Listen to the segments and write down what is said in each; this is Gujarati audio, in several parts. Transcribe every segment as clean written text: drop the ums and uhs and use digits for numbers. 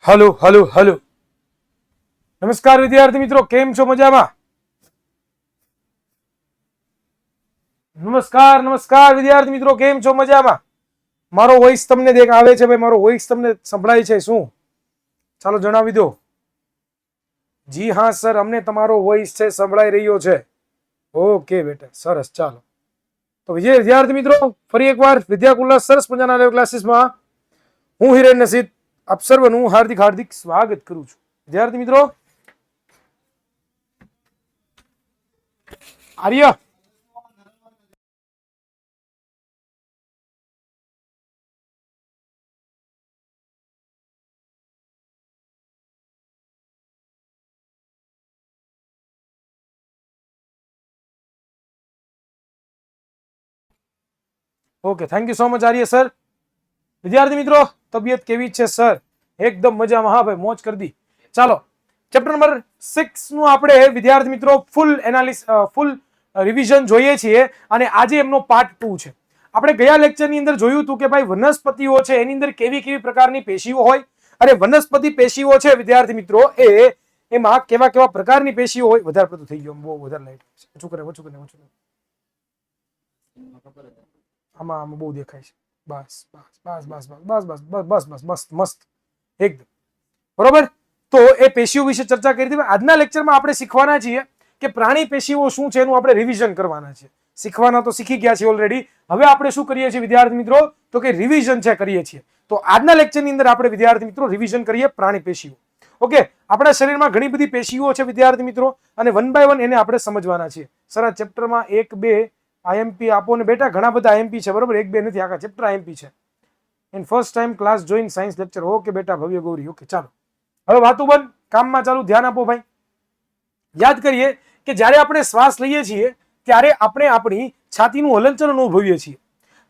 હલો હલો હલો નમસ્કાર વિદ્યાર્થી મિત્રો, કેમ છો? મજામાં? નમસ્કાર નમસ્કાર વિદ્યાર્થી મિત્રો, કેમ છો? મજામાં? મારો વોઇસ તમને દેખ આવે છે? ભાઈ, મારો વોઇસ તમને સંભળાય છે? શું? ચાલો જણાવી દો. જી હા સર, અમને તમારો વોઇસ છે સંભળાઈ રહ્યો છે. ઓકે બેટા, સરસ. ચાલો તો વિદ્યાર્થી મિત્રો, ફરી એકવાર વિદ્યાકુલના સરસ મજાના લાઈવ ક્લાસીસમાં હું હિરેન નસીદ આપ સર્વનું હાર્દિક હાર્દિક સ્વાગત કરું છું. વિદ્યાર્થી મિત્રો, Arya okay, thank you so much Arya sir. વિદ્યાર્થી મિત્રો, તબિયત કેવી છે સર? એકદમ મજામાં? હા ભાઈ, મોજ કરી દી. ચાલો, ચેપ્ટર નંબર 6 નું આપણે વિદ્યાર્થી મિત્રો ફૂલ રિવિઝન જોઈએ છીએ અને આજે એમનો પાર્ટ 2 છે. આપણે ગયા લેક્ચરની અંદર જોયું હતું કે ભાઈ વનસ્પતિઓ છે એની અંદર કેવી કેવી પ્રકારની પેશીઓ હોય અને વનસ્પતિ પેશીઓ છે વિદ્યાર્થી મિત્રો એમાં કેવા કેવા પ્રકારની પેશીઓ હોય. વધારે પડતું થઈ ગયું, બહુ વધારે લાઈટ ઓછું કરે. આમાં બહુ દેખાય છે. બસ બસ બસ બસ બસ બસ બસ બસ બસ મસ્ત મસ્ત એકદમ બરોબર. તો એ પેશીઓ વિશે ચર્ચા કરી હતી. આજના લેક્ચરમાં આપણે શીખવાના છીએ કે પ્રાણી પેશીઓ શું છે એનું આપણે રિવિઝન કરવાના છે. શીખવાના તો શીખી ગયા છીએ ઓલરેડી. હવે આપણે શું કરીએ છીએ વિદ્યાર્થી મિત્રો? તો કે રિવિઝન છે કરીએ છીએ. તો આજના લેક્ચરની અંદર આપણે વિદ્યાર્થી મિત્રો રિવિઝન કરીએ પ્રાણી પેશીઓ. ઓકે, આપણા શરીરમાં ઘણી બધી પેશીઓ છે વિદ્યાર્થી મિત્રો અને વન બાય વન એને આપણે સમજવાના છીએ. સર, આ ચેપ્ટરમાં 1 2 આઈએમપી આપો ને બેટા. ઘણા બધા આઈએમપી છે બરોબર, 1 2 નથી, આખા ચેપ્ટર આઈએમપી છે. In first time class join science lecture. Okay બેટા, ભવ્ય ગૌરી. ઓકે, ચાલો હવે વાતું બંધ, કામમાં ચાલુ. ધ્યાન આપો ભાઈ. યાદ કરીએ કે જ્યારે આપણે શ્વાસ લઈએ છીએ ત્યારે આપણે આપણી છાતીનું હલનચલન અનુભવીએ છીએ.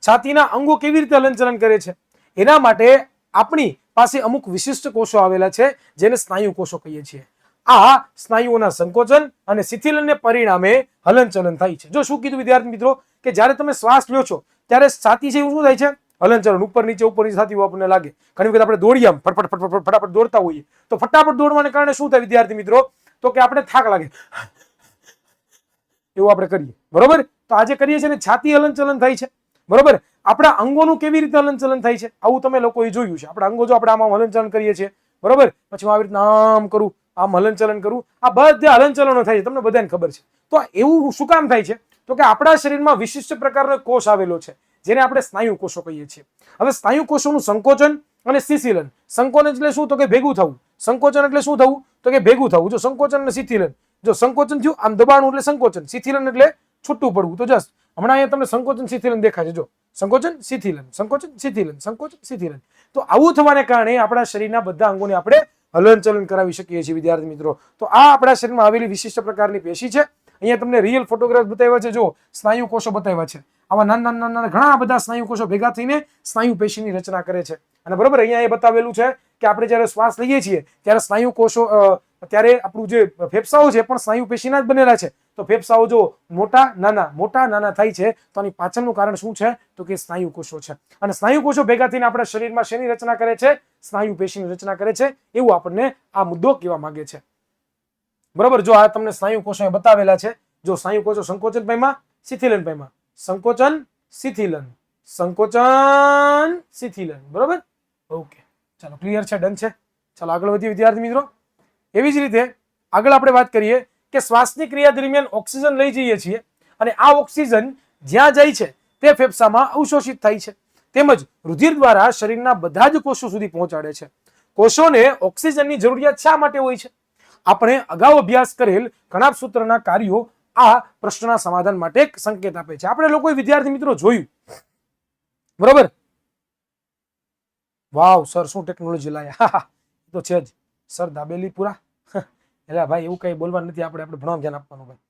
છાતીના અંગો કેવી રીતે હલનચલન કરે છે એના માટે આપણી પાસે અમુક વિશિષ્ટ કોષો આવેલા છે જેને સ્નાયુ કોષો કહીએ છીએ. આ સ્નાયુઓના સંકોચન અને શિથિલનને પરિણામે હલનચલન થાય છે. જો શું કીધું વિદ્યાર્થી મિત્રો કે જ્યારે તમે શ્વાસ લ્યો છો ત્યારે છાતી છે એવું શું થાય છે? હલનચલન. ઉપર નીચે છાતી આપણને લાગે. ઘણી વખત આપણે દોડીએ આમ ફટાફટ દોડતા હોઈએ તો ફટાફટ દોડવાને કારણે શું થાય વિદ્યાર્થી મિત્રો? તો કે આપણે થાક લાગે એવું આપણે કરીએ બરોબર. તો આજે કરીએ છીએ ને છાતી હલનચલન થાય છે બરોબર. આપણા અંગોનું કેવી રીતે હલનચલન થાય છે આવું તમે લોકોએ જોયું છે. આપણા અંગો જો આપણે આમાં હલનચલન કરીએ છીએ બરોબર, પછી હું આવી રીતના આમ કરું, આમ હલનચલન કરું, આ બધા હલનચલનો થાય છે, તમને બધાને ખબર છે. તો એવું શું કામ થાય છે? તો કે આપણા શરીરમાં વિશિષ્ટ પ્રકારનો કોષ આવેલો છે જેને આપણે સ્નાયુ કોષો કહીએ છીએ. હવે સ્નાયુ કોષોનું સંકોચન અને શિથિલન. સંકોચન એટલે શું? તો કે ભેગું થવું. સંકોચન એટલે શું થવું? તો કે ભેગું થવું. જો સંકોચન અને શિથિલન, જો સંકોચન થયું આમ દબાણું એટલે સંકોચન, શિથિલન એટલે છૂટું પડવું. તો જસ્ટ હમણાં અહીંયા તમને સંકોચન શિથિલન દેખાય છે. જો સંકોચન શિથિલન, સંકોચન શિથિલન, સંકોચન શિથિલન. તો આવું થવાને કારણે આપણા શરીરના બધા અંગોને આપણે હલનચલન કરાવી શકીએ છીએ વિદ્યાર્થી મિત્રો. તો આ આપણા શરીરમાં આવેલી વિશિષ્ટ પ્રકારની પેશી છે. અહીંયા તમને રિયલ ફોટોગ્રાફ બતાવ્યા છે. જો સ્નાયુ કોષો બતાવ્યા છે. આવા નાના નાના ઘણા બધા સ્નાયુ કોષો ભેગા થઈને સ્નાયુ પેશીની રચના કરે છે. અને બરોબર અહીંયા એ બતાવેલું છે કે આપણે જ્યારે શ્વાસ લઈએ છીએ ત્યારે સ્નાયુ કોષો ત્યારે આપણું જે ફેફસાઓ છે પણ સ્નાયુ પેશીના જ બનેલા છે. તો ફેફસાઓ જો મોટા નાના થાય છે તો આની પાછળનું કારણ શું છે? તો કે સ્નાયુ કોષો છે. અને સ્નાયુ કોષો ભેગા થઈને આપણા શરીરમાં શેની રચના કરે છે? સ્નાયુ પેશીની રચના કરે છે. એવું આપણને આ મુદ્દો કહેવા માંગે છે બરોબર. જો આ તમને સ્નાયુ કોષો બતાવેલા છે. જો સ્નાયુ કોષો સંકોચન પામ્યા, શિથિલન પામ્યા, સંકોચન શિથિલન, સંકોચન શિથિલન બરોબર. ઓકે, ચાલો ક્લિયર છે, ડન છે. ચાલો આગળ વધીએ વિદ્યાર્થી મિત્રો. એવી જ રીતે આગળ આપણે વાત કરીએ કે શ્વાસની ક્રિયા દરમિયાન ઓક્સિજન લઈ જઈએ છીએ અને આ ઓક્સિજન જ્યાં જાય છે તે ફેફસામાં અવશોષિત થાય છે તેમજ રુધિર દ્વારા શરીરના બધા જ કોષો સુધી પહોંચાડે છે. કોષોને ઓક્સિજનની જરૂરિયાત શા માટે હોય છે? આપણે અગાઉ અભ્યાસ કરેલ કણાભસૂત્રના કાર્યો આ પ્રશ્નના સમાધાન માટે એક સંકેત આપે છે. આપણે લોકોએ વિદ્યાર્થી મિત્રો જોયું બરોબર. વાવ સર, શું ટેકનોલોજી લાયા! તો છે જ સર, દાબેલી પૂરા. એટલે ભાઈ એવું કઈ બોલવાનું નથી, આપણે ભણવામાં ધ્યાન આપવાનું ભાઈ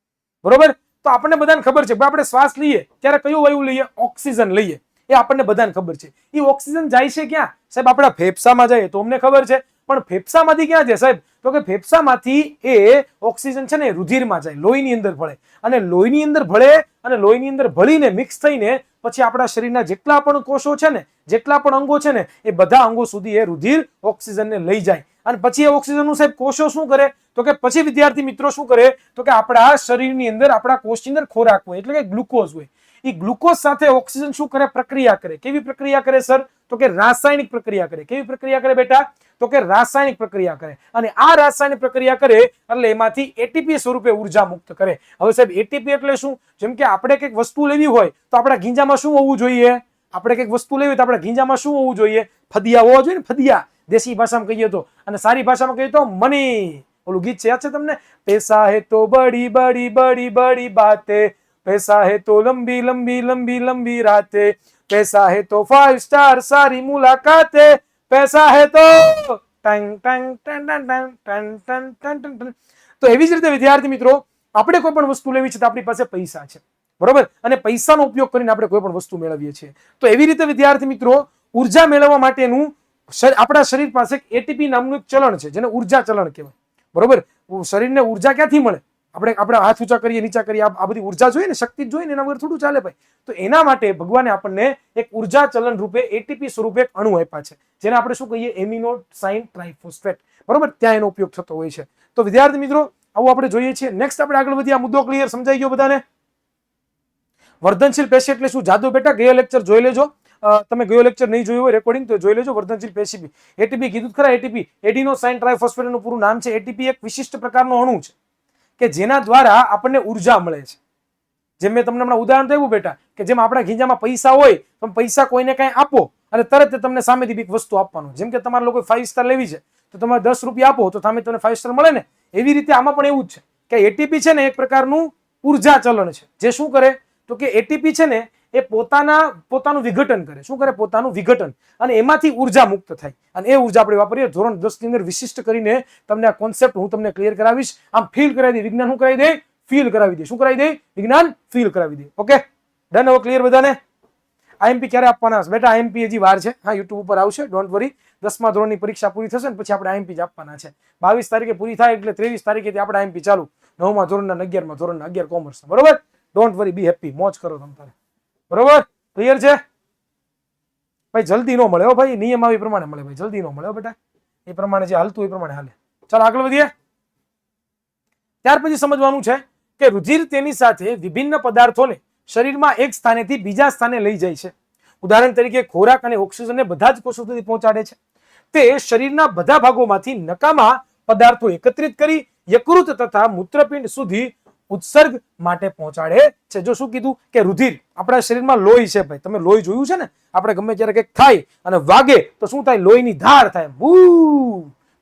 બરોબર. તો આપણને બધાને ખબર છે આપણે શ્વાસ લઈએ ત્યારે કયો વાયુ લઈએ? ઓક્સિજન લઈએ. એ આપણને બધાને ખબર છે. એ ઓક્સિજન જાય છે ક્યાં સાહેબ? આપણા ફેફસામાં જાય તો અમને ખબર છે, પણ ફેફસામાંથી ક્યાં જાય સાહેબ? તો કે ફેફસામાંથી એ ઓક્સિજન છે ને રુધિરમાં જાય, લોહીની અંદર ભળે અને લોહીની અંદર ભળે અને લોહીની અંદર ભળીને મિક્સ થઈને પછી આપણા શરીરના જેટલા પણ કોષો છે ને, જેટલા પણ અંગો છે ને, એ બધા અંગો સુધી એ રુધિર ઓક્સિજનને લઈ જાય અને પછી એ ઓક્સિજનનું સાહેબ કોષો શું કરે તો કે પછી વિદ્યાર્થી મિત્રો શું કરે તો કે આપણા શરીરની અંદર આપણા કોષની અંદર ખોરાક હોય એટલે કે ગ્લુકોઝ હોય. એ ગ્લુકોઝ સાથે ઓક્સિજન શું કરે પ્રક્રિયા કરે. કેવી પ્રક્રિયા કરે સર તો કે રાસાયણિક પ્રક્રિયા કરે. કેવી પ્રક્રિયા કરે બેટા તો કે રાસાયણિક પ્રક્રિયા કરે. અને આ રાસાયણિક પ્રક્રિયા કરે એટલે એમાંથી એટીપી સ્વરૂપે ઉર્જા મુક્ત કરે. હવે સાહેબ એટીપી એટલે શું? જેમ કે આપણે કંઈક વસ્તુ લેવી હોય તો આપણા ગીંજામાં શું હોવું જોઈએ? આપણે કંઈક વસ્તુ લેવી તો આપણા ગીંજામાં શું હોવું જોઈએ? ફદિયા હોવા જોઈએ ને, ફદિયા દેશી ભાષામાં કહીએ તો. અને સારી ભાષામાં કહીએ તો મની. ઓલું ગીત છે યાદ છે તમને? પૈસા હે તો બડી બડી બડી બડી બાતે, पैसा है तो लंबी लंबी लंबी लंबी रातें, पैसा है तो 5 स्टार सारी मुलाकातें, पैसा है तो tongue tongue tongue tongue tongue tongue tongue tongue. તો એવી જ રીતે વિદ્યાર્થી મિત્રો આપણે કોઈ પણ વસ્તુ લેવી છે તો આપણી પાસે પૈસા છે, બરોબર, અને પૈસાનો ઉપયોગ કરીને આપણે કોઈ પણ વસ્તુ મેળવીએ છીએ. તો એવી રીતે વિદ્યાર્થી મિત્રો ઉર્જા મેળવવા માટેનું આપણા શરીર પાસે એટીપી નામનું એક ચલણ છે જેને ઉર્જા ચલણ કહેવાય, બરોબર. શરીરને ઉર્જા ક્યાંથી મળે? આપણે હાથ ઊંચા કરીએ, નીચા કરીએ, આ બધી ઉર્જા જોઈએ ને, શક્તિ જોઈએ ને, એના વગર થોડું ચાલે ભાઈ. તો એના માટે ભગવાને આપણને એક ઉર્જા ચલન રૂપે એટીપી સ્વરૂપે એક અણુ આપ્યા છે જેને આપણે શું કહીએ? એમિનો સાઇન ટ્રાઇફોસ્ફેટ, બરોબર. ત્યાં એનો ઉપયોગ થતો હોય છે. તો વિદ્યાર્થી મિત્રો આવું આપણે જોઈએ છીએ. નેક્સ્ટ આપણે આગળ વધીએ. આ મુદ્દો ક્લિયર સમજાઈ ગયો બધાને? વર્ધનશીલ પેશી એટલે શું? જાદુ બેટા ગયો લેક્ચર જોઈ લેજો. તમે ગયો લેક્ચર નહીં જોયું હોય રેકોર્ડિંગ તો જોઈ લેજો. વર્ધનશીલ પેશી એટીપી કીધું ખરા. એટીપી એડિનો સાઇન ટ્રાઇફોસ્ફેટ નું પૂરું નામ છે. એટીપી એક વિશિષ્ટ પ્રકારનો અણુ છે કે જેના દ્વારા આપણને ઉર્જા મળે છે. જેમ મેં તમને હમણાં ઉદાહરણ આપ્યું બેટા કે જેમ આપણા ગીંજામાં પૈસા હોય તો પૈસા કોઈને કઈ આપો અને તરત તમને સામેથી બીક વસ્તુ આપવાનું. જેમ કે તમારે લોકો 5 સ્ટાર લેવી છે તો તમારે 10 રૂપિયા આપો તો સામે તમને 5 સ્ટાર મળે ને. એવી રીતે આમાં પણ એવું જ છે કે એટીપી છે ને એક પ્રકારનું ઉર્જા ચલણ છે જે શું કરે તો કે એટીપી છે ને એ પોતાનું વિઘટન કરે. શું કરે? પોતાનું વિઘટન. અને એમાંથી ઉર્જા મુક્ત થાય અને એ ઉર્જા આપણે વાપરીએ. ધોરણ 10 ની અંદર વિશિષ્ટ કરીને તમને આ કોન્સેપ્ટ હું તમને ક્લિયર કરાવીશ. આમ ફીલ કરાવી દે. વિજ્ઞાન શું કરાવી દે? ફીલ કરાવી દે. શું કરાવી દે? વિજ્ઞાન ફીલ કરાવી દે. Okay done. હવે ક્લિયર બધાને? આઈએમપી ક્યારે આપવાના બેટા? આઈએમપી હજી વાર છે. હા, યુટ્યુબ ઉપર આવશે, ડોન્ટ વરી. 10મા ધોરણની પરીક્ષા પૂરી થશે ને પછી આપણે આઈએમપી જ આપવાના છે. 22 તારીખે પૂરી થાય એટલે 23 તારીખેથી આપણે આઈએમપી ચાલુ. 9મા ધોરણના 11મા ધોરણના 11 કોમર્સ, બરોબર. ડોન્ટ વરી, બી હેપી, મોજ કરો તમ તારે, બરોબર. ક્લિયર છે ભાઈ? જલ્દી ન મળે હો ભાઈ. નિયમ આવી પ્રમાણે મળે ભાઈ, જલ્દી ન મળે હો બેટા. એ પ્રમાણે જે હાલતું એ પ્રમાણે હાલે. ચાલો આગળ વધીએ. ત્યાર પછી સમજવાનું છે કે રુધિર તેની સાથે વિભિન્ન પદાર્થોને શરીરમાં એક સ્થાનેથી બીજા સ્થાને લઈ જાય છે. ઉદાહરણ તરીકે ખોરાક અને ઓક્સિજનને બધા જ કોષો સુધી પહોંચાડે છે. તે શરીરના બધા ભાગોમાંથી નકામા પદાર્થો એકત્રિત કરી યકૃત તથા મૂત્રપિંડ સુધી ઉત્સર્ગ માટે પહોંચાડે છે. જો શું કીધું કે રુધિર આપણા શરીરમાં લોહી છે ભાઈ. તમે લોહી જોયું છે ને? આપણે ગમે ત્યારે કંઈક થાય અને વાગે તો શું થાય? લોહીની ધાર થાય,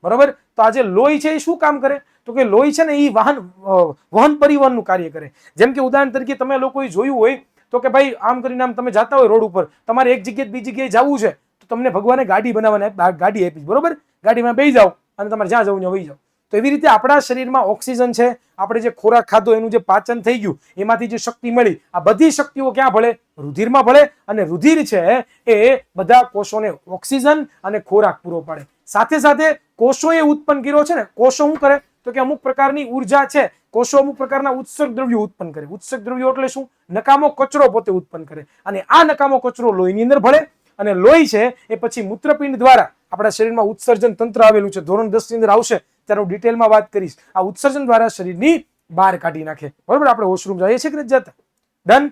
બરોબર. તો આ જે લોહી છે એ શું કામ કરે તો કે લોહી છે ને એ વહન પરિવહનનું કાર્ય કરે. જેમ કે ઉદાહરણ તરીકે તમે લોકોએ જોયું હોય તો કે ભાઈ આમ કરીને આમ તમે જતા હોય રોડ ઉપર, તમારે એક જગ્યાએ બીજી જગ્યાએ જવું છે તો તમને ભગવાને ગાડી બનાવવાની ગાડી આપી, બરોબર. ગાડીમાં બેસી જાઓ અને તમારે જ્યાં જવું ત્યાં વહી જાઓ. તો એવી રીતે આપણા શરીરમાં ઓક્સિજન છે, આપણે જે ખોરાક ખાધો એનું જે પાચન થઈ ગયું એમાંથી જે શક્તિ મળી, આ બધી શક્તિઓ ક્યાં ભળે? રુધિરમાં ભળે. અને રુધિર છે એ બધા કોષોને ઓક્સિજન અને ખોરાક પૂરો પાડે. સાથે સાથે કોષોએ ઉત્પન્ન કર્યો છે ને. કોષો શું કરે તો કે અમુક પ્રકારની ઉર્જા છે. કોષો અમુક પ્રકારના ઉત્સર્ગ દ્રવ્યો ઉત્પન્ન કરે. ઉત્સર્ગ દ્રવ્યો એટલે શું? નકામો કચરો પોતે ઉત્પન્ન કરે. અને આ નકામો કચરો લોહીની અંદર ભળે અને લોહી છે એ પછી મૂત્રપિંડ દ્વારા આપણા શરીરમાં ઉત્સર્જન તંત્ર આવેલું છે. ધોરણ 10 ની અંદર આવશે ત્યારે હું ડિટેલમાં વાત કરીશ. આ ઉત્સર્જન દ્વારા શરીરની બહાર કાઢી નાખે, બરોબર. આપણે વોશરૂમ જઈએ છીએ કે નથી જતા? ડન,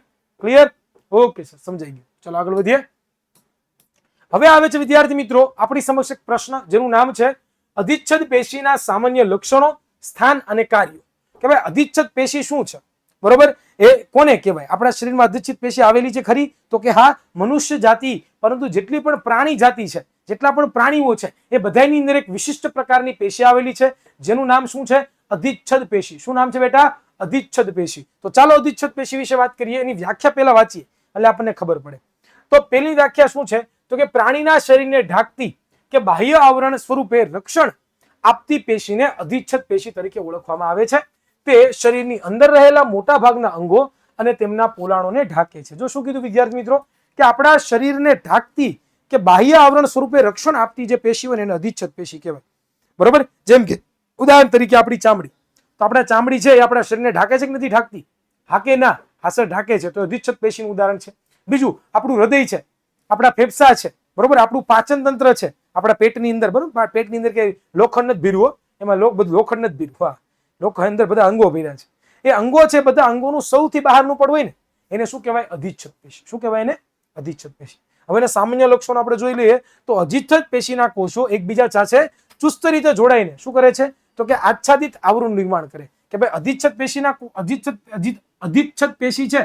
ક્લિયર, ઓકે સર, સમજાઈ ગયું. ચલો આગળ વધીએ. હવે આવે છે વિદ્યાર્થી મિત્રો આપણી સમક્ષ એક પ્રશ્ન જેનું નામ છે અધિચ્છદ પેશીના સામાન્ય લક્ષણો, સ્થાન અને કાર્યો. કે ભાઈ અધિચ્છદ પેશી શું છે, બરોબર. એ કોને કહેવાય? આપણા શરીરમાં અધિચ્છદ પેશી આવેલી છે ખરી તો કે હા, મનુષ્ય જાતિ, પરંતુ જેટલી પણ પ્રાણી જાતિ છે, જેટલા પણ પ્રાણીઓ છે એ બધાની અંદર એક વિશિષ્ટ પ્રકારની પેશી આવેલી છે જેનું નામ શું છે? અધિચ્છદ પેશી. શું નામ છે બેટા? અધિચ્છદ પેશી. તો ચાલો અધિચ્છદ પેશી વિશે વાત કરીએ. એની વ્યાખ્યા પહેલા વાંચીએ એટલે આપણને ખબર પડે. તો પહેલી વ્યાખ્યા શું છે તો કે પ્રાણીના શરીરને ઢાંકતી કે બાહ્ય આવરણ સ્વરૂપે રક્ષણ આપતી પેશીને અધિચ્છદ પેશી તરીકે ઓળખવામાં આવે છે. તે શરીરની અંદર રહેલા મોટા ભાગના અંગો અને તેમના પોલાણોને ઢાંકે છે. જો શું કીધું વિદ્યાર્થી મિત્રો કે આપણા શરીરને ઢાંકતી કે બાહ્ય આવરણ સ્વરૂપે રક્ષણ આપતી જે પેશી હોય એને અધિચ્છદ પેશી કહેવાય, બરોબર. જેમ કે ઉદાહરણ તરીકે આપણી ચામડી. તો આપણા ચામડી છે એ આપણા શરીરને ઢાંકે છે કે નથી ઢાંકતી? હાકે ના, હાસર ઢાંકે છે. તો અધિચ્છદ પેશીનું ઉદાહરણ છે. બીજું આપણું હૃદય છે, આપણા ફેફસા છે, બરોબર. આપણું પાચન તંત્ર છે, આપણા પેટની અંદર, બરોબર, પેટની અંદર કે લોખંડ નથી ભીરવો, એમાં બધું લોખંડ નથી ભીરવું. હા, લોખંડ અંદર બધા અંગો ભર્યા છે. એ અંગો છે બધા અંગોનું સૌથી બહારનું પડ હોય ને એને શું કહેવાય? અધિચ્છદ પેશી. શું કહેવાય એને? અધિચ્છદ પેશી. હવે એના સામાન્ય લક્ષણો આપણે જોઈ લઈએ તો અધિચ્છદ પેશીના કોષો એકબીજા સાથે ચુસ્ત રીતે જોડાઈને શું કરે છે? તો કે આચ્છાદિત આવરણ નિર્માણ કરે. કે ભાઈ અધિચ્છદ પેશીના અધિચ્છદ પેશી છે,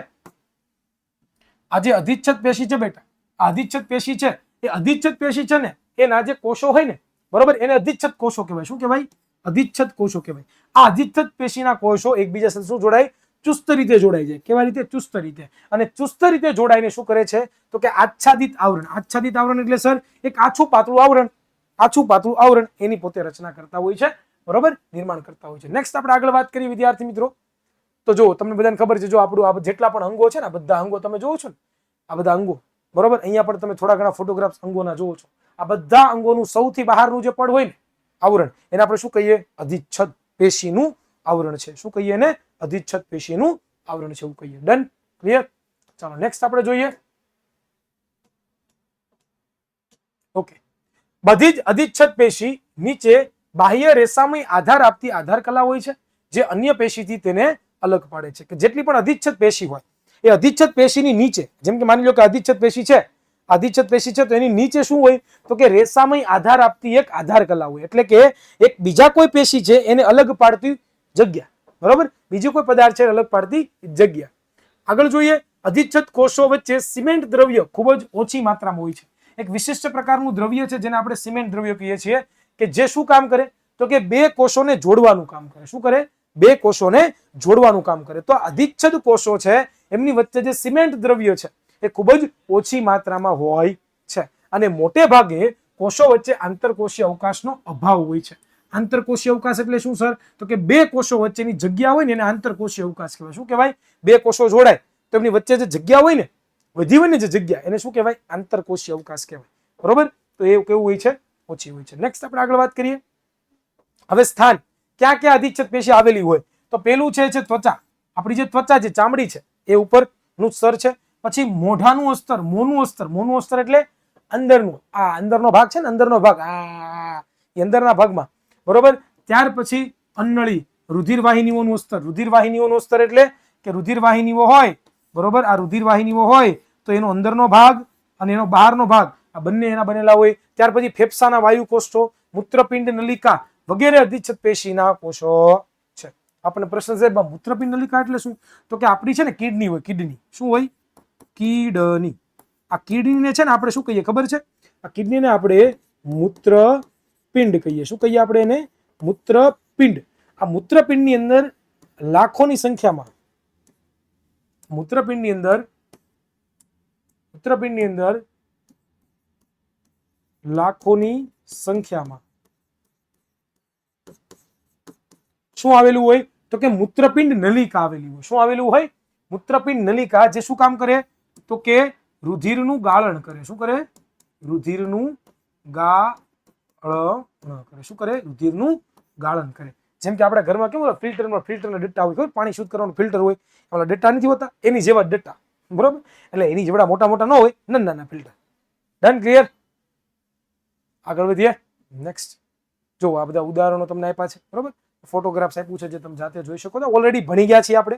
આ જે અધિચ્છદ પેશી છે બેટા, આ અધિચ્છદ પેશી છે, એ અધિચ્છદ પેશી છે ને એના જે કોષો હોય ને, બરોબર, એને અધિચ્છદ કોષો કહેવાય. શું કહેવાય? અધિચ્છદ કોષો કહેવાય. આ અધિચ્છદ પેશીના કોષો એકબીજા સાથે શું જોડાય? ચુસ્ત રીતે જોડાઈ જાય. કેવા રીતે? ચુસ્ત રીતે. અને ચુસ્ત રીતે જોડાઈને શું કરે છે? તો કે આચ્છાદિત આવરણ. આચ્છાદિત આવરણ એટલે સર એક આછું પાતળું આવરણ, આછું પાતળું આવરણ એની પોતે રચના કરતા હોય છે, બરોબર, નિર્માણ કરતા હોય છે. નેક્સ્ટ આપણે આગળ વાત કરીએ વિદ્યાર્થી મિત્રો. તો જો તમને બધાને ખબર છે, જો આપણું આ જેટલા પણ અંગો છે ને, આ બધા અંગો તમે જોવો છો ને, આ બધા અંગો, બરોબર, અહીંયા પણ તમે થોડા ઘણા ફોટોગ્રાફ્સ અંગોના જોવો છો. આ બધા અંગોનું સૌથી બહારનું જે પડ હોય ને આવરણ, એને આપણે શું કહીએ? અધિચ્છદ પેશીનું આવરણ છે. શું કહીએ એને? અધિચ્છદ પેશીનું આવરણ છે એવું કહીએ. ડન? ક્લિયર? ચાલો નેક્સ્ટ આપણે જોઈએ. ઓકે, બધી જ અધિચ્છદ પેશી નીચે બાહ્ય રેસામય આધાર આપતી આધાર કલા હોય છે, જે અન્ય પેશીથી તેને અલગ પાડે છે. કે જેટલી પણ અધિચ્છદ પેશી હોય એ અધિચ્છદ પેશીની નીચે, જેમ કે માની લો કે અધિચ્છદ પેશી છે, અધિચ્છદ પેશી છે, તો એની નીચે શું હોય? તો કે રેસામય આધાર આપતી એક આધાર કલા હોય. એટલે કે એક બીજા કોઈ પેશી છે એને અલગ પાડતી જગ્યા, બરોબર, બીજું કોઈ પદાર્થ છે અલગ પાડતી જગ્યા. આગળ જોઈએ. અધિચ્છદ કોષો વચ્ચે સિમેન્ટ દ્રવ્ય ખૂબ જ ઓછી માત્રામાં હોય છે. એક વિશિષ્ટ પ્રકારનું દ્રવ્ય છે જેને આપણે સિમેન્ટ દ્રવ્ય કહીએ છીએ, કે જે શું કામ કરે? તો કે બે કોષોને જોડવાનું કામ કરે. શું કરે? બે કોષોને જોડવાનું કામ કરે. તો અધિચ્છદ કોષો છે એમની વચ્ચે જે સિમેન્ટ દ્રવ્ય છે એ ખૂબ જ ઓછી માત્રામાં હોય છે. અને મોટે ભાગે કોષો વચ્ચે આંતરકોષીય અવકાશનો અભાવ હોય છે. આંતરકોષીય અવકાશ એટલે શું સર? તો કે બે કોષો વચ્ચેની જગ્યા હોય ને એને આંતરકોષીય અવકાશ કહેવાય. શું કહેવાય? બે કોષો જોડાય તો એમની વચ્ચે જે જગ્યા હોય ને, વધી હોય ને જે જગ્યા, એને શું કહેવાય? આંતરકોષીય અવકાશ કહેવાય, બરોબર. તો એ કેવું હોય છે? ઓછી હોય છે. નેક્સ્ટ આપણે આગળ વાત કરીએ. હવે સ્થાન ક્યાં ક્યાં અધિચ્છદ પેશી આવેલી હોય? તો પેલું છે ત્વચા. આપણી જે ત્વચા છે, ચામડી છે, એ ઉપરનું સ્તર છે. પછી મોઢાનું અસ્તર, મોંનું અસ્તર. મોંનું અસ્તર એટલે અંદરનું, આ અંદરનો ભાગ છે ને, અંદરનો ભાગ, આ અંદરના ભાગમાં, બરોબર. ત્યાર પછી અન્નળી, રુધિરવાહિનીઓનું અસ્તર. રુધિરવાહિનીઓનું અસ્તર એટલે કે રુધિરવાહિનીઓ હોય, બરોબર, આ રુધિરવાહિનીઓ હોય તો એનો અંદરનો ભાગ અને એનો બહારનો ભાગ, આ બંને એના બનેલા હોય. ત્યાર પછી ફેફસાના વાયુ કોષો, મૂત્રપિંડ નલિકા વગેરે અધિચ્છદ પેશીના કોષો છે. આપણને પ્રશ્ન છે, મૂત્રપિંડ નલિકા એટલે શું? તો કે આપણી છે ને કિડની હોય, કિડની. શું હોય? કિડની. આ કિડનીને છે ને આપણે શું કહીએ ખબર છે? આ કિડનીને આપણે મૂત્રપિંડ કહીએ. શું કહીએ આપણે એને? મૂત્રપિંડ. આ મૂત્રપિંડની અંદર લાખોની સંખ્યામાં, મૂત્રપિંડની અંદર લાખોની સંખ્યામાં શું આવેલું હોય? તો કે મૂત્રપિંડ નલિકા આવેલી હોય. શું આવેલું હોય? મૂત્રપિંડ નલિકા, જે શું કામ કરે? તો કે રુધિરનું ગાળણ કરે. શું કરે? રુધિરનું ગાળણ કરે. શું કરે? રુધિરનું ગાળણ કરે. જેમ કે આપણા ઘરમાં કેવું ફિલ્ટરના ડટ્ટા હોય, પાણી શુદ્ધ કરવાનું ફિલ્ટર હોય, ઓલા ડટ્ટા નથી હોતા, એની જેવા ડટ્ટા, બરોબર. એટલે એની જેવડા મોટા મોટા ન હોય, નાના ફિલ્ટર. ડન? ક્લિયર? આગળ વધીએ. નેક્સ્ટ જો આ બધા ઉદાહરણો તમને આપ્યા છે, બરોબર. ફોટોગ્રાફ્સ આપ્યું છે જે તમે જાતે જોઈ શકો છો. ઓલરેડી ભણી ગયા છીએ આપણે.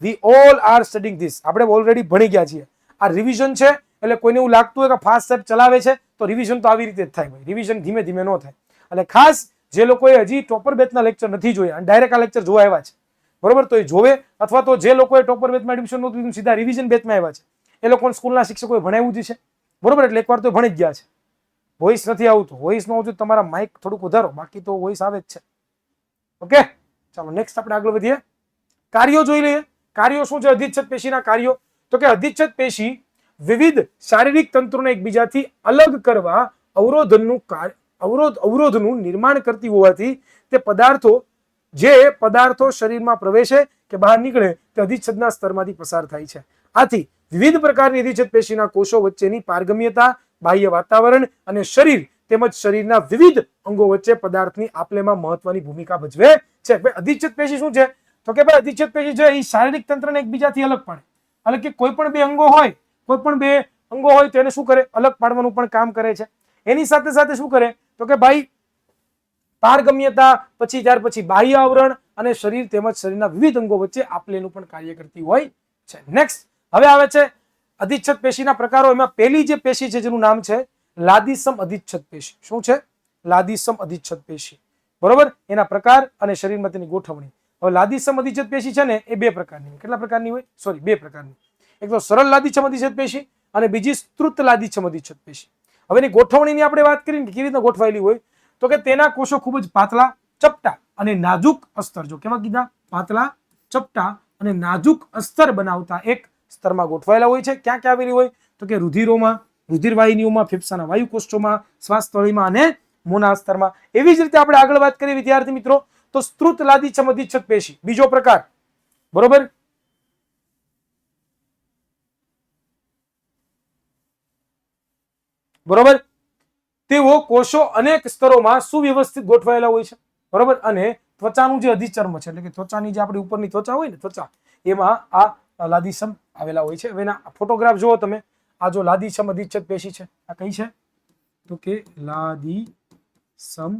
We all are studying this. આપણે ઓલરેડી ભણી ગયા છીએ. આ રિવિઝન છે, એટલે કોઈને એવું લાગતું હોય કે ફાસ્ટ સ્ટેપ ચલાવે છે તો રિવિઝન તો આવી રીતે જ થાય ભાઈ. રિવિઝન ધીમે ધીમે ન થાય. એટલે ખાસ જે લોકોએ હજી ટોપર બેચના લેક્ચર નથી જોયા અને ડાયરેક્ટ આ લેક્ચર જોવા આવ્યા છે, બરોબર, તો એ જોવે. અથવા તો જે લોકોએ ટોપર બેચમાં એડમિશન નહોતું લીધું, સીધા રિવિઝન બેચમાં આવ્યા છે, એ લોકોને સ્કૂલના શિક્ષકોએ ભણાવ્યું જ છે, બરોબર. એટલે એકવાર તો ભણી જ ગયા છે. વોઇસ નથી આવતું, વોઇસ ન આવતું તમારા માઇક થોડુંક વધારો, બાકી તો વોઇસ આવે જ છે. ઓકે, ચાલો નેક્સ્ટ આપણે આગળ વધીએ. કાર્યો જોઈ લઈએ. કાર્યો શું છે અધિચ્છદ પેશીના કાર્યો? તો કે અધિચ્છદ પેશી વિવિધ શારીરિક તંત્રોને એકબીજાથી અલગ કરવા અવરોધનું નિર્માણ કરતી હોવાથી તે પદાર્થો શરીરમાં પ્રવેશે કે બહાર નીકળે તે અધિચ્છદના સ્તરમાંથી પસાર થાય છે. આથી વિવિધ પ્રકારની અધિચ્છદ પેશીના કોષો વચ્ચેની પારગમ્યતા, બાહ્ય વાતાવરણ અને શરીર તેમજ શરીરના વિવિધ અંગો વચ્ચે પદાર્થની આપલેમાં મહત્વની ભૂમિકા ભજવે છે. અધિચ્છદ પેશી શું છે? તો કે ભાઈ અધિચ્છદ પેશી છે એ શારીરિક તંત્રને એકબીજાથી અલગ પાડે. એટલે કે કોઈ પણ બે અંગો હોય તેને શું કરે? અલગ પાડવાનું પણ કામ કરે છે. એની સાથે સાથે શું કરે તો કે ભાઈ પારગમ્યતા, પછી ત્યાર પછી બાહ્ય આવરણ અને શરીર તેમજ શરીરના વિવિધ અંગો વચ્ચે આપલેનું પણ કાર્ય કરતી હોય છે. નેક્સ્ટ હવે આવે છે અધિચ્છદ પેશીના પ્રકારો. એમાં પહેલી જે પેશી છે જેનું નામ છે લાદીસમ અધિચ્છદ પેશી. શું છે? લાદીસમ અધિચ્છદ પેશી. બરોબર, એના પ્રકાર અને શરીરમાં તેની ગોઠવણી. હવે લાદીસમ અધિચ્છદ પેશી છે ને એ બે પ્રકારની હોય. કેટલા પ્રકારની હોય? સોરી, બે પ્રકારની. એક તો સરળ લાદીસમ અધિચ્છદ પેશી અને બીજી સ્ત્રુત લાદીસમ અધિચ્છદ પેશી. હવે એની ગોઠવણીની આપણે વાત કરીએ કે કેવી રીતના ગોઠવાયેલી હોય તો કે તેના કોષો ખૂબ જ પાતળા, ચપટા અને નાજુક અસ્તર. જો કેવા કીધા? પાતળા, ચપટા અને નાજુક અસ્તર બનાવતા એક સ્તરમાં ગોઠવાયેલા હોય છે. ક્યાં ક્યાં આવેલી હોય તો કે રુધિરોમાં, રુધિરવાહિનીઓમાં, ફેફસાના વાયુકોષ્ઠોમાં, શ્વાસનળીમાં અને મોના અસ્તરમાં. એવી જ રીતે આપણે આગળ વાત કરીએ વિદ્યાર્થી મિત્રો તો સ્ત્રુત લાદીસમ અધિચ્છદ પેશી બીજો પ્રકાર. બરોબર, બરોબર, તેઓ કોષો અનેક સ્તરોમાં સુવ્યવસ્થિત ગોઠવાયેલા હોય છે. બરોબર, અને ત્વચાનું જે અધિચર્મ છે એટલે કે ત્વચાની જે આપણી ઉપરની ત્વચા હોય ને ત્વચા, એમાં આ લાદીસમ આવેલા હોય છે. હવે એના ફોટોગ્રાફ જુઓ તમે. આ જો લાદીસમ અધિચ્છદ પેશી છે, આ કઈ છે તો કે લાદીસમ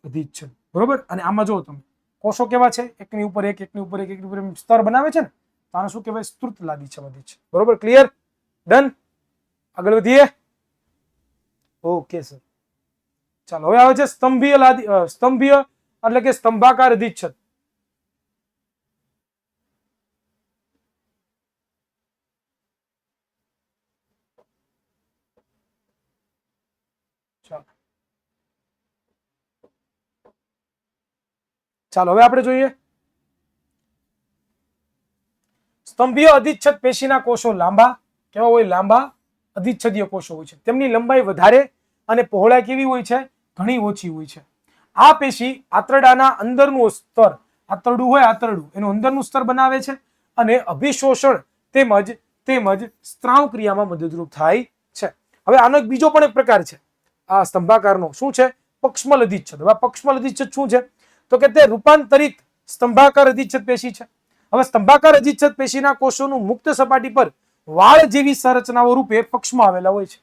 અધિચ્છદ. બરોબર, અને આમાં જો તમે કોષો કેવા છે? એકની ઉપર એક, એકની ઉપર એક, એકની ઉપર એક સ્તર બનાવે છે ને, તો આને શું કહેવાય? સ્ત્રુત લાદીસમ અધિચ્છદ. બરોબર, ક્લિયર? ડન? આગળ વધીએ. ઓકે સર, ચાલો હવે આવે છે સ્તંભીય એટલે કે સ્તંભાકાર અધિચ્છદ. ચાલો હવે આપણે જોઈએ સ્તંભીય અધિચ્છદ પેશીના કોષો લાંબા કેવા હોય? લાંબા અધિચ્છદીય કોષો હોય છે. તેમની લંબાઈ વધારે અને પહોળાઈ કેવી હોય છે? ઘણી ઓછી હોય છે. આ પેશી આંતરડાના અંદરનું સ્તર, આંતરડું હોય, આંતરડું એનું અંદરનું સ્તર બનાવે છે અને અભિશોષણ તેમજ સ્ત્રાવ ક્રિયામાં મદદરૂપ થાય છે. હવે આનો એક બીજો પણ એક પ્રકાર છે આ સ્તંભાકારનો. શું છે? પક્ષમલ અધિચ્છદ. હવે પક્ષમલ અધિચ્છદ શું છે તો કે તે રૂપાંતરિત સ્તંભાકાર અધિચ્છદ પેશી છે. હવે સ્તંભાકાર અધિચ્છદ પેશીના કોષોનું મુક્ત સપાટી પર વાળ જેવી સંરચનાઓ રૂપે પક્ષમાં આવેલા હોય છે.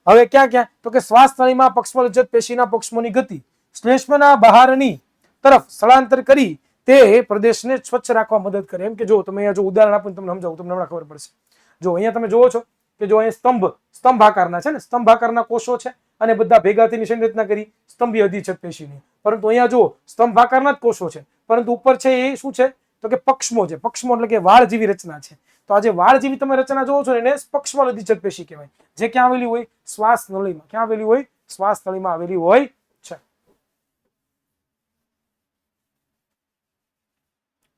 હવે ક્યાં ક્યાં તો કે શ્વાસનળીમાં પક્ષમલ અધિચ્છદ પેશીના પક્ષમોની ગતિ શ્લેષ્મના બહારની તરફ સ્થળાંતર કરી તે પ્રદેશને સ્વચ્છ રાખવા મદદ કરે. એમ કે જો તમે અહીંયા જો ઉદાહરણ આપું તમને સમજાવું, તમને હમણાં ખબર પડશે. જો અહીંયા તમે જોવો છો કે જો અહીંયા સ્તંભ આકારના છે ને, સ્તંભ આકારના કોષો છે અને બધા ભેગા થઈને શેની રચના કરી? સ્તંભીય અધિચ્છદ પેશીની. પરંતુ અહીંયા જો સ્તંભ આકારના જ કોષો છે, પરંતુ ઉપર છે એ શું છે તો કે પક્ષમો છે. પક્ષમો એટલે કે વાળ જેવી રચના છે. તો આ જે વાળ જેવી તમે રચના જોવો છો એને પક્ષમલ અધિચ્છદ પેશી કહેવાય, જે ક્યાં આવેલી હોય? શ્વાસ નળીમાં. ક્યાં આવેલી હોય? શ્વાસ નળીમાં આવેલી હોય છે.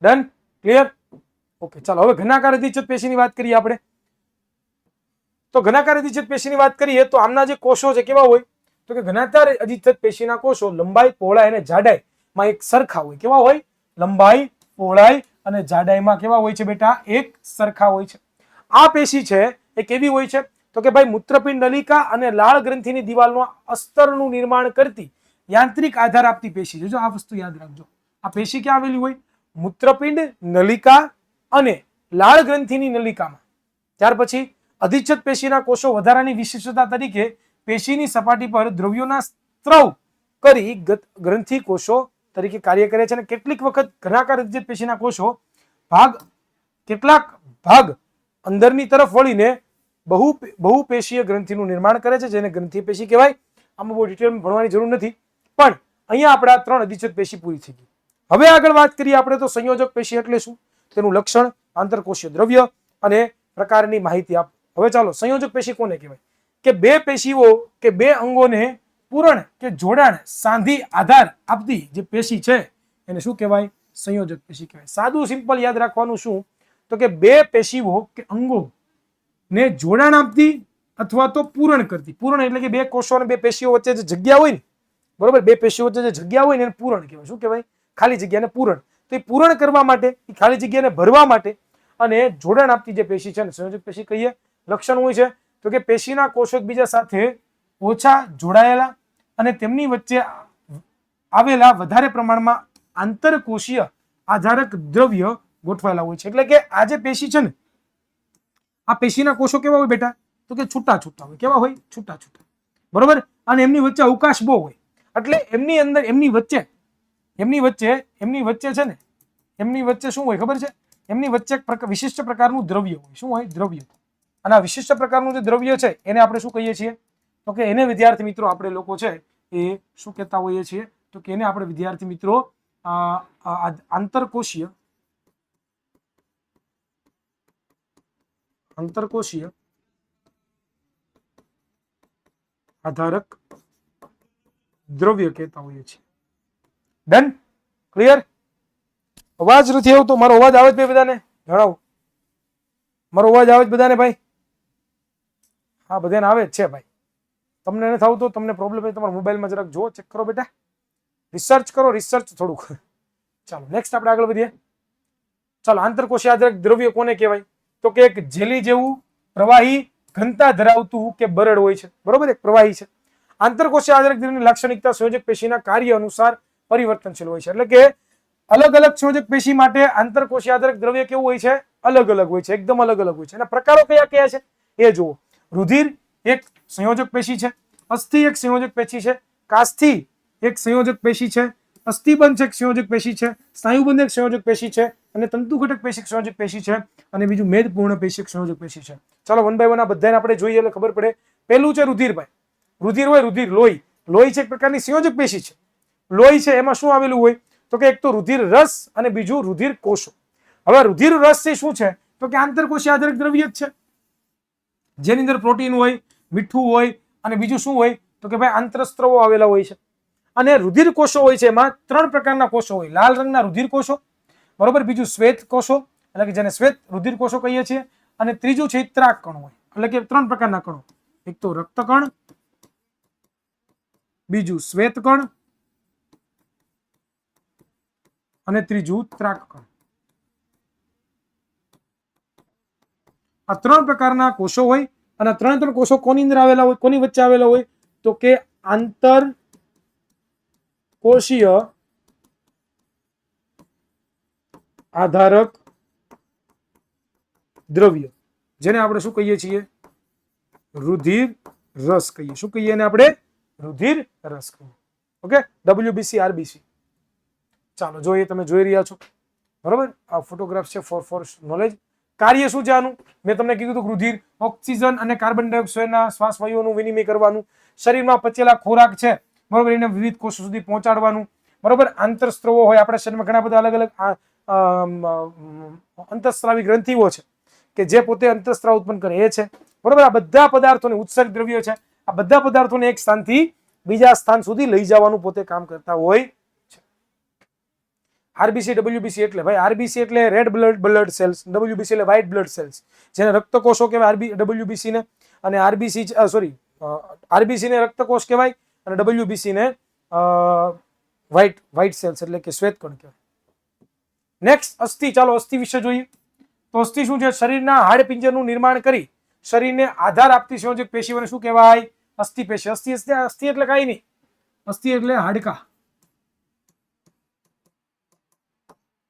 ડન? ક્લિયર? ઓકે, ચાલો હવે ઘનાકાર અધિચ્છદ પેશીની વાત કરીએ આપણે. તો ઘનાકાર અધિચ્છદ પેશીની વાત કરીએ તો આમના જે કોષો છે કેવા હોય તો કે ઘનાકાર અધિચ્છદ પેશીના કોષો લંબાઈ, પહોળાઈ અને જાડાઈમાં એક સરખા હોય. કેવા હોય? લંબાઈ, પહોળાઈ અને જાડાઈમાં કેવા હોય છે બેટા? એક સરખા હોય છે. આ પેશી છે એ કેવી હોય છે તો કે ભાઈ મૂત્રપિંડ નલિકા અને લાળ ગ્રંથિની દિવાલનો અસ્તરનું નિર્માણ કરતી યાંત્રિક આધાર આપતી પેશી છે. જો આ વસ્તુ યાદ રાખજો. આ પેશી ક્યાં આવેલી હોય? મૂત્રપિંડ નલિકા અને લાળ ગ્રંથિની નલિકામાં. ત્યાર પછી અધિચ્છદ પેશીના કોષો વધારાની વિશેષતા તરીકે પેશીની સપાટી પર દ્રવ્યોના સ્ત્રાવ કરી ગ્રંથિ કોષો તરીકે કાર્ય કરે છે. અને કેટલીક વખત ઘનાકાર અધિચ્છદ પેશીના કોષો કેટલાક ભાગ અંદરની તરફ વળીને બહુપેશીય ગ્રંથિનું નિર્માણ કરે છે, જેને ગ્રંથિ પેશી કહેવાય. આમાં બહુ ડિટેલમાં ભણવાની જરૂર નથી, પણ અહીંયા આપણા 3 અધિચ્છદ પેશી પૂરી થઈ ગઈ. હવે આગળ વાત કરીએ આપણે તો સંયોજક પેશી એટલે શું, તેનું લક્ષણ, આંતરકોષીય દ્રવ્ય અને પ્રકારની માહિતી આપ. હવે ચાલો, સંયોજક પેશી કોને કહેવાય? કે બે પેશીઓ કે બે અંગોને પૂરણ કે જોડાણ સાંધી આધાર આપતી જે પેશી છે એને શું કહેવાય? સંયોજક પેશી કહેવાય. સાદું સિમ્પલ યાદ રાખવાનું શું તો કે બે પેશીઓ કે અંગો ને જોડાણ આપતી અથવા તો પૂરણ કરતી. પૂરણ એટલે કે બે કોષો અને બે પેશીઓ વચ્ચે જે જગ્યા હોય ને, બરોબર, બે પેશીઓ વચ્ચે જે જગ્યા હોય ને એને પૂરણ કહેવાય. શું કહેવાય? ખાલી જગ્યાને પૂરણ. તો એ પૂરણ કરવા માટે, એ ખાલી જગ્યાને ભરવા માટે અને જોડાણ આપતી જે પેશી છે ને સંયોજક પેશી કહીએ. લક્ષણ હોય છે તો કે પેશીના કોષો એકબીજા સાથે ઓછા જોડાયેલા અને તેમની વચ્ચે આવેલા વધારે પ્રમાણમાં આંતરકોષીય આધારક દ્રવ્ય ગોઠવાયેલા હોય છે. એટલે કે આ જે પેશી છે ને, આ પેશીના કોષો કેવા હોય બેટા? તો કે છૂટા છૂટા હોય. કેવા હોય? છૂટા છૂટા. બરોબર. અને એમની વચ્ચે અવકાશ બહુ હોય. એટલે એમની અંદર એમની વચ્ચે છે ને, એમની વચ્ચે શું હોય ખબર છે? એમની વચ્ચે એક વિશિષ્ટ પ્રકારનું દ્રવ્ય હોય. શું હોય? દ્રવ્ય. અને આ વિશિષ્ટ પ્રકારનું જે દ્રવ્ય છે એને આપણે શું કહીએ છીએ? તો કે એને વિદ્યાર્થી મિત્રો આપણે લોકો છે એ શું કહેતા હોઈએ છીએ? તો કે એને આપણે વિદ્યાર્થી મિત્રો આંતરકોષીય આધારક દ્રવ્ય કહેતા હોઈએ છીએ. ડન? ક્લિયર? અવાજ નથી આવતો? મારો અવાજ આવે છે બધાને? જણાવો. મારો અવાજ આવે છે બધાને ભાઈ? હા, બધાને આવે જ છે ભાઈ. તમને નથી આવતો, તમને પ્રોબ્લેમ હોય તમારા મોબાઈલમાં જરાક જો, ચેક કરો બેટા, રિસર્ચ કરો, રિસર્ચ થોડુંક. ચાલો નેક્સ્ટ આપણે આગળ વધીએ. ચાલો, આંતરકોષીય આધારક દ્રવ્ય કોને કહેવાય? તો કે એક જેલી જેવું પ્રવાહી ઘનતા ધરાવતું કે બરડ હોય છે. બરોબર, એક પ્રવાહી છે. આંતરકોષીય આધારક દ્રવ્યની લાક્ષણિકતા સંયોજક પેશીના કાર્ય અનુસાર પરિવર્તનશીલ હોય છે. એટલે કે અલગ અલગ સંયોજક પેશી માટે આંતરકોષીય આધારક દ્રવ્ય કેવું હોય છે? અલગ અલગ હોય છે, એકદમ અલગ અલગ હોય છે. એના પ્રકારો કયા કયા છે એ જુઓ. રુધિર એક સંયોજક પેશી છે, અસ્થિ એક સંયોજક પેશી છે, કાસ્થિ એક સંયોજક પેશી છે, અસ્થિબંધ એક સંયોજક પેશી છે, સ્નાયુબંધ એક સંયોજક પેશી છે, અને તંતુ ઘટક પેશી સંયોજક પેશી છે, અને બીજું મેદપૂર્ણ પેશી સંયોજક પેશી છે. ચાલો વન બાય વન આ બધાને આપણે જોઈએ એટલે ખબર પડે. પહેલું છે રુધિર ભાઈ. રુધિર હોય, રુધિર લોહી. લોહી છે એક પ્રકારની સંયોજક પેશી છે. લોહી છે એમાં શું આવેલું હોય? તો કે એક તો રુધિર રસ અને બીજું રુધિર કોષો. હવે રુધિર રસ છે શું છે? તો કે આંતરકોષીય આધારક દ્રવ્ય જ છે, જેની અંદર પ્રોટીન હોય, મીઠું હોય, અને બીજું શું હોય? તો કે ભાઈ આંતરસ્ત્રવો આવેલા હોય છે. અને રુધિર કોષો હોય છે, એમાં 3 પ્રકારના કોષો હોય. લાલ રંગના રુધિર કોષો, બરોબર, બીજું શ્વેત કોષો એટલે કે જેને શ્વેત રુધિર કોષો કહીએ છીએ, અને ત્રીજું છે ત્રાક કણ હોય. એટલે કે 3 પ્રકારના કણો, એક તો રક્તકણ, બીજું શ્વેત કણ, અને ત્રીજું ત્રાક કણ. આ 3 પ્રકારના કોષો હોય, અને 3 કોષો કોની અંદર આવેલા હોય? કોની વચ્ચે આવેલા હોય? તો કે આંતર કોષીય આધારક દ્રવ્ય, જેને આપણે શું કહીએ છીએ? રુધિર રસ કહીએ. શું કહીએ એને આપણે? રુધિર રસ કહીએ. Okay, WBC RBC. ચાલો જોઈએ, તમે જોઈ રહ્યા છો બરોબર. આ ફોટોગ્રાફ છે ફોર નોલેજ. કાર્ય શું છે આનું? મેં તમને કીધું હતું રુધિર ઓક્સિજન અને કાર્બન ડાયોક્સાઇડના શ્વાસ વાયુઓનું વિનિમય કરવાનું, શરીરમાં પચેલા ખોરાક છે બરોબર એને વિવિધ કોષો સુધી પહોંચાડવાનું, બરોબર. આંતરસ્ત્રવો હોય, આપણા શરીરમાં ઘણા બધા અલગ અલગ અંતઃસ્ત્રાવી ગ્રંથિઓ છે કે જે પોતે અંતઃસ્ત્રાવ ઉત્પન્ન કરે એ છે, બરોબર. આ બધા પદાર્થોને ઉત્સર્ગ દ્રવ્ય છે. આ બધા પદાર્થોને એક સ્થાનથી બીજા સ્થાન સુધી લઈ જવાનું પોતે કામ કરતા હોય છે. આરબીસી ડબલ્યુબીસી એટલે ભાઈ, આરબીસી એટલે રેડ બ્લડ સેલ્સ, ડબલ્યુબીસી એટલે વ્હાઇટ બ્લડ સેલ્સ, જેને રક્તકોષો કહેવાય ડબલ્યુબીસી ને, અને આરબીસી ને રક્તકોષ કહેવાય, અને ડબલ્યુબીસી ને વ્હાઇટ સેલ્સ એટલે કે શ્વેત કણ કહેવાય. નેક્સ્ટ અસ્થિ. ચાલો અસ્થિ વિશે જોઈએ. તો અસ્થિ શું છે? શરીરના હાડપિંજરનું નિર્માણ કરી શરીરને આધાર આપતી સંયોજક પેશીઓને શું કહેવાય? અસ્થિ પેશી. અસ્થિ એટલે કાંઈ નહીં, અસ્થિ એટલે હાડકા.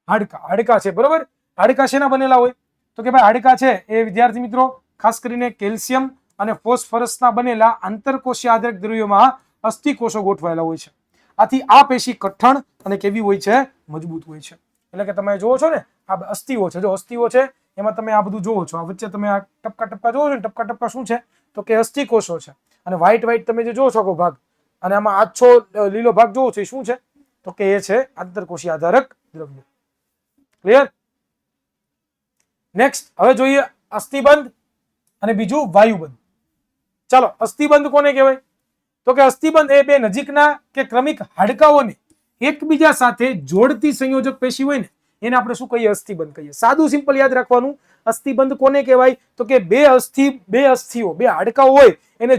હાડકા છે બરોબર. હાડકા શેના બનેલા હોય? તો કે ભાઈ હાડકા છે એ વિદ્યાર્થી મિત્રો ખાસ કરીને કેલ્શિયમ અને ફોસ્ફરસના બનેલા આંતરકોષીય આધારક દ્રવ્યોમાં અસ્થિ કોષો ગોઠવાયેલા હોય છે. આથી આ પેશી કઠણ અને કેવી હોય છે? મજબૂત હોય છે. એટલે કે તમે જોવો છો ને આ અસ્થિઓ છે, જો અસ્થિઓ છે એમાં તમે આ બધું જોવો છો, આ વચ્ચે તમે આ ટપકા ટપકા જોવો છો ને, ટપકા ટપકા શું છે? તો કે અસ્થિ કોષો છે. અને વ્હાઇટ તમે જે જોવો છો આખો ભાગ, અને આમાં આછો લીલો ભાગ જોવો છો એ શું છે? તો કે એ છે આંતરકોષીય આધારક દ્રવ્ય. ક્લિયર? નેક્સ્ટ હવે જોઈએ અસ્થિબંધ અને બીજું વાયુબંધ. ચાલો, અસ્થિબંધ કોને કહેવાય? તો કે અસ્થિબંધ એ બે નજીકના કે ક્રમિક હાડકાઓને એકબીજા સાથે જોડતી સંયોજક પેશી હોય ને એને આપણે શું કહીએ? અસ્થિબંધ કહીએ. સાદું સિમ્પલ યાદ રાખવાનું. અસ્થિબંધ કોને કહેવાય? તો કે બે અસ્થિઓ બે હાડકાઓ હોય એને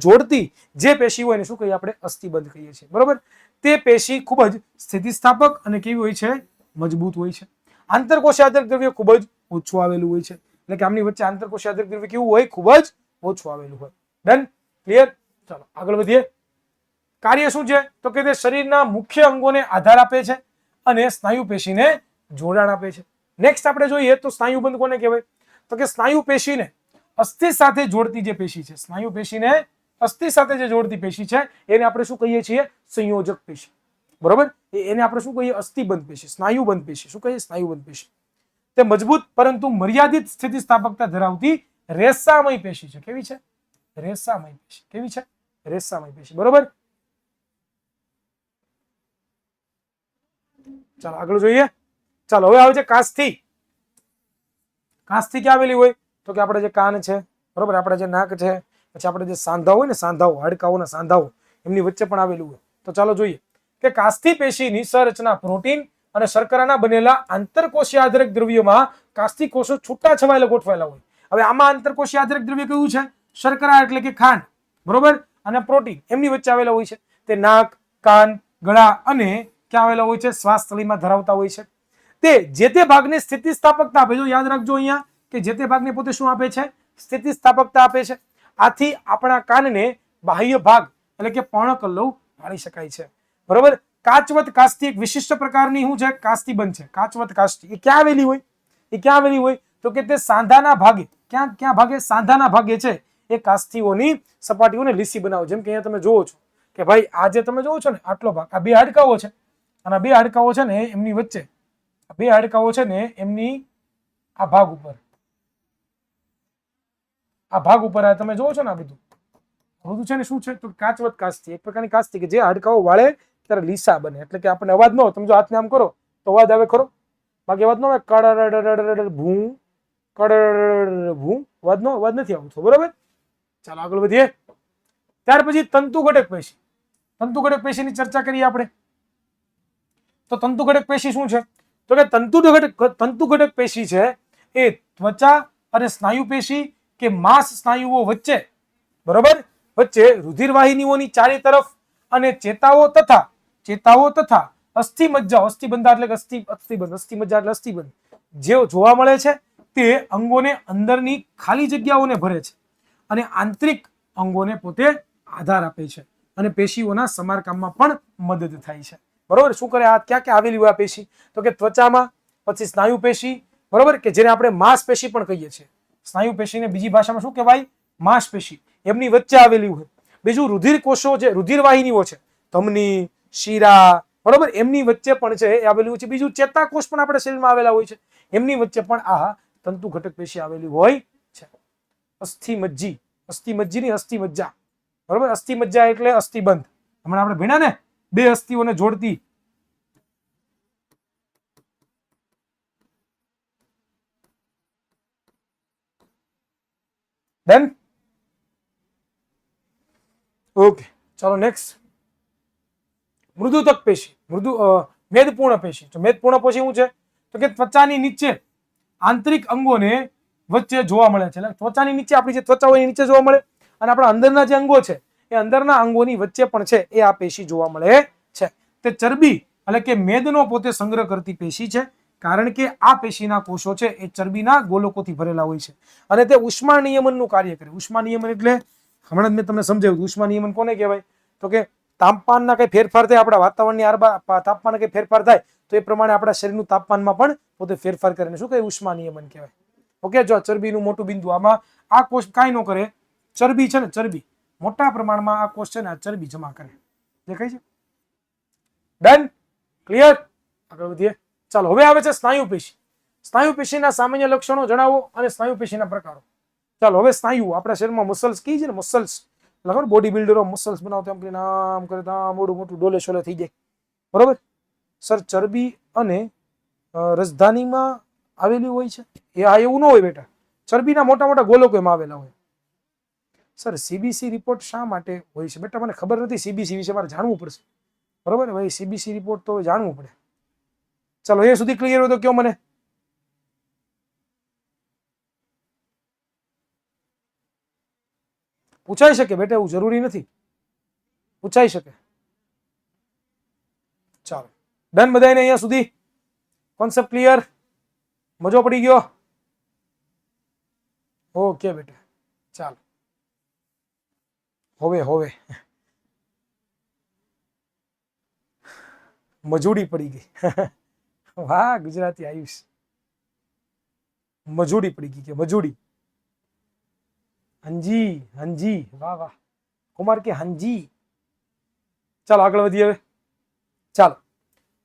જોડતી જે પેશી હોય એને શું કહીએ આપણે? અસ્થિબંધ કહીએ છીએ, બરોબર. તે પેશી ખૂબ જ સ્થિતિસ્થાપક અને કેવી હોય છે? મજબૂત હોય છે. આંતરકોષીય આધારક દ્રવ્ય ખૂબ જ ઓછું આવેલું હોય છે. એટલે કે આમની વચ્ચે આંતરકોષીય આધારક દ્રવ્ય કેવું હોય? ખૂબ જ ઓછું આવેલું હોય. ડન? ક્લિયર? ચાલો આગળ વધીએ. કાર્ય શું છે તો કે તે શરીરના મુખ્ય અંગોને આધાર આપે છે અને સ્નાયુ પેશીને જોડાણ આપે છે. નેક્સ્ટ આપણે જોઈએ તો સ્નાયુબંધ કોને કહેવાય તો કે સ્નાયુ પેશીને અસ્થિ સાથે જોડતી જે પેશી છે, સ્નાયુ પેશીને અસ્થિ સાથે જે જોડતી પેશી છે એને આપણે શું કહીએ છીએ? સંયોજક પેશી. બરોબર, એને આપણે શું કહીએ? અસ્થિબંધ પેશી, સ્નાયુબંધ પેશી. શું કહીએ? સ્નાયુબંધ પેશી. તે મજબૂત પરંતુ મર્યાદિત સ્થિતિસ્થાપકતા ધરાવતી રેસામય પેશી છે. કેવી છે? રેસામય પેશી. કેવી છે? રેસામય પેશી. બરોબર, ચાલો આગળ જોઈએ. ચાલો હવે આવે છે કાસ્થિ. કાસ્થિ ક્યાં આવેલી હોય તો કે આપણે જે કાન છે, બરોબર, આપણે જે નાક છે, પછી આપણે જે સાંધાઓ હોય ને, સાંધાઓ, હાડકાઓના સાંધાઓ, એમની વચ્ચે પણ આવેલું હોય. તો ચાલો જોઈએ કે કાસ્થિ પેશીની સંરચના પ્રોટીન અને શર્કરાના બનેલા આંતરકોષીય આધારક દ્રવ્યોમાં કાસ્થિ કોષો છૂટા છવાયેલા ગોઠવાયેલા હોય. હવે આમાં આંતરકોષીય આધારક દ્રવ્ય કયું છે? શર્કરા એટલે કે ખાંડ, બરોબર, અને પ્રોટીન એમની વચ્ચે આવેલા હોય છે. તે નાક, કાન, ગળા અને ક્યાં આવેલા હોય છે? શ્વાસ થળીમાં ધરાવતા હોય છે. તે જે તે ભાગને સ્થિતિસ્થાપકતા આપે. જો યાદ રાખજો અહીંયા કે જે તે ભાગને પોતે શું આપે છે? સ્થિતિસ્થાપકતા આપે છે. આથી આપણા કાનને બાહ્ય ભાગ એટલે કે પર્ણકલ્લવ પાડી શકાય છે. બરોબર, કાચવત કાસ્થિ એક વિશિષ્ટ પ્રકારની શું છે? કાસ્થિબંધ છે. કાચવત કાસ્થિ એ ક્યાં આવેલી હોય? એ ક્યાં આવેલી હોય તો કે તે સાંધાના ભાગે, ક્યાં ભાગે? સાંધાના ભાગે છે. એ કાસ્થિઓની સપાટીઓને લીસી બનાવો. જેમ કે અહીંયા તમે જોવો છો કે ભાઈ આ જે તમે જોવો છો ને, આટલો ભાગ, આ બે હાડકાઓ છે અને આ બે હાડકાઓ છે ને એમની વચ્ચે, બે હાડકાઓ છે ને એમની આ ભાગ ઉપર, આ ભાગ ઉપર આ તમે જોવો છો ને, આ બધું છે ને શું છે તો કાચવત કાસ્થિ, એક પ્રકારની કાસ્થિ કે જે હાડકાઓ વાળે ત્યારે લીસા બને. એટલે કે આપણને અવાજ ન હોય, તમે જો હાથને આમ કરો તો અવાજ આવે ખરો? બાકી અવાજ ન આવે. કડડ ભૂ, કડડ ભૂ, અવાજ નથી આવતો. બરોબર, ચાલો આગળ વધીએ. ત્યાર પછી તંતુ ઘટક પેશી. તંતુ ઘટક પેશીની ચર્ચા કરીએ આપણે. તો તંતુ ઘટક પેશી શું છે તો કે તંતુ ઘટક પેશી છે એ ત્વચા અને સ્નાયુ પેશી કે માંસ સ્નાયુઓ વચ્ચે, બરોબર, વચ્ચે રુધિરવાહિનીઓની ચારે તરફ અને ચેતાઓ તથા અસ્થિમજ્જા, અસ્થિબંધા એટલે અસ્થિબંધ, અસ્થિમજ્જા એટલે અસ્થિબંધ જે જોવા મળે છે તે અંગોને અંદરની ખાલી જગ્યાઓને ભરે છે અને આંતરિક અંગોને પોતે આધાર આપે છે અને પેશીઓના સમારકામમાં પણ મદદ થાય છે. બરોબર, શું કરે? આ ક્યાં ક્યાં આવેલી હોય આ પેશી તો કે ત્વચામાં, પછી સ્નાયુ પેશી, બરોબર, કે જેને આપણે માંસપેશી પણ કહીએ છીએ. સ્નાયુ પેશીને બીજી ભાષામાં શું કહેવાય? માંસપેશી. એમની વચ્ચે આવેલી હોય. બીજું રુધિર કોષો છે, રુધિરવાહિનીઓ છે, ધમની, શીરા, બરોબર, એમની વચ્ચે પણ છે એ આવેલું છે. બીજું ચેતાકોષ પણ આપણા શરીરમાં આવેલા હોય છે, એમની વચ્ચે પણ આ તંતુ ઘટક પેશી આવેલી હોય છે. અસ્થિમજ્જી, અસ્થિમજ્જીની અસ્થિમજ્જા, બરોબર, અસ્થિમજ્જા એટલે અસ્થિબંધ. હમણાં આપણે ભણ્યા ને, બે અસ્થિઓને જોડતી. ડન, ઓકે, ચાલો નેક્સ્ટ. મૃદુતક પેશી, મેદપૂર્ણ પેશી. તો મેદપૂર્ણ પેશી શું છે તો કે ત્વચાની નીચે આંતરિક અંગોને વચ્ચે જોવા મળે છે. એટલે ત્વચાની નીચે, આપણી જે ત્વચા હોય એની નીચે જોવા મળે, અને આપણા અંદરના જે અંગો છે એ અંદરના અંગોની વચ્ચે પણ છે એ આ પેશી જોવા મળે છે. તે ચરબી એટલે કે મેદનો પોતે સંગ્રહ કરતી પેશી છે, કારણ કે આ પેશીના કોષો છે એ ચરબીના ગોલકોથી ભરેલા હોય છે અને તે ઉષ્મા નિયમનનું કાર્ય કરે. ઉષ્મા નિયમન એટલે હમણાં જ મેં તમને સમજાવ્યું. ઉષ્મા નિયમન કોને કહેવાય તો કે તાપમાનના કઈ ફેરફાર થાય, આપણા વાતાવરણની તાપમાન કઈ ફેરફાર થાય તો એ પ્રમાણે આપણા શરીરનું તાપમાનમાં પણ પોતે ફેરફાર કરે. શું કહે? ઉષ્મા નિયમન કહેવાય. ઓકે, જો ચરબીનું મોટું બિંદુ, આમાં આ કોષ કાંઈ ન કરે, ચરબી છે ને, ચરબી મોટા પ્રમાણમાં આ કોષ છે ને આ ચરબી જમા કરે. દેખાય છે? ડન, ક્લિયર, આગળ વધીએ. ચાલો હવે આવે છે સ્નાયુ પેશી. સ્નાયુ પેશીના સામાન્ય લક્ષણો જણાવો અને સ્નાયુ પેશીના પ્રકારો. ચાલો હવે સ્નાયુ, આપણા શરીરમાં મસલ્સ કહીએ છીએ ને, મસલ્સ, લખો બોડી બિલ્ડરો મસલ્સ બનાવતા, એમ કરીને આમ કરે તો મોટું મોટું ડોલે શોલે થઈ જાય. બરોબર, સર ચરબી અને રાજધાનીમાં આવેલી હોય છે એ? આ એવું ન હોય બેટા, ચરબીના મોટા મોટા ગોલકો એમાં આવેલા હોય. સર સીબીસી રિપોર્ટ શા માટે હોય છે બેટા? મને ખબર નથી, સીબીસી વિશે મારે જાણવું પડશે. બરોબર ભાઈ, સીબીસી રિપોર્ટ તો જાણવું પડે. ચાલો એ સુધી ક્લિયર હોય તો કયો મને. પૂછાઈ શકે બેટા, એવું જરૂરી નથી, પૂછાઈ શકે. ચાલો ડન, બધાને અહીંયા સુધી કોન્સેપ્ટ ક્લિયર? મજો પડી ગયો? ઓકે બેટા, ચાલો હવે મજૂડી પડી ગઈ. વાહ ગુજરાતી આયુષ, મજૂડી પડી ગઈ કે મજૂડી. હંજી હંજી, વાહ વાહ કુમાર કે હંજી. ચાલો આગળ વધીએ હવે. ચાલો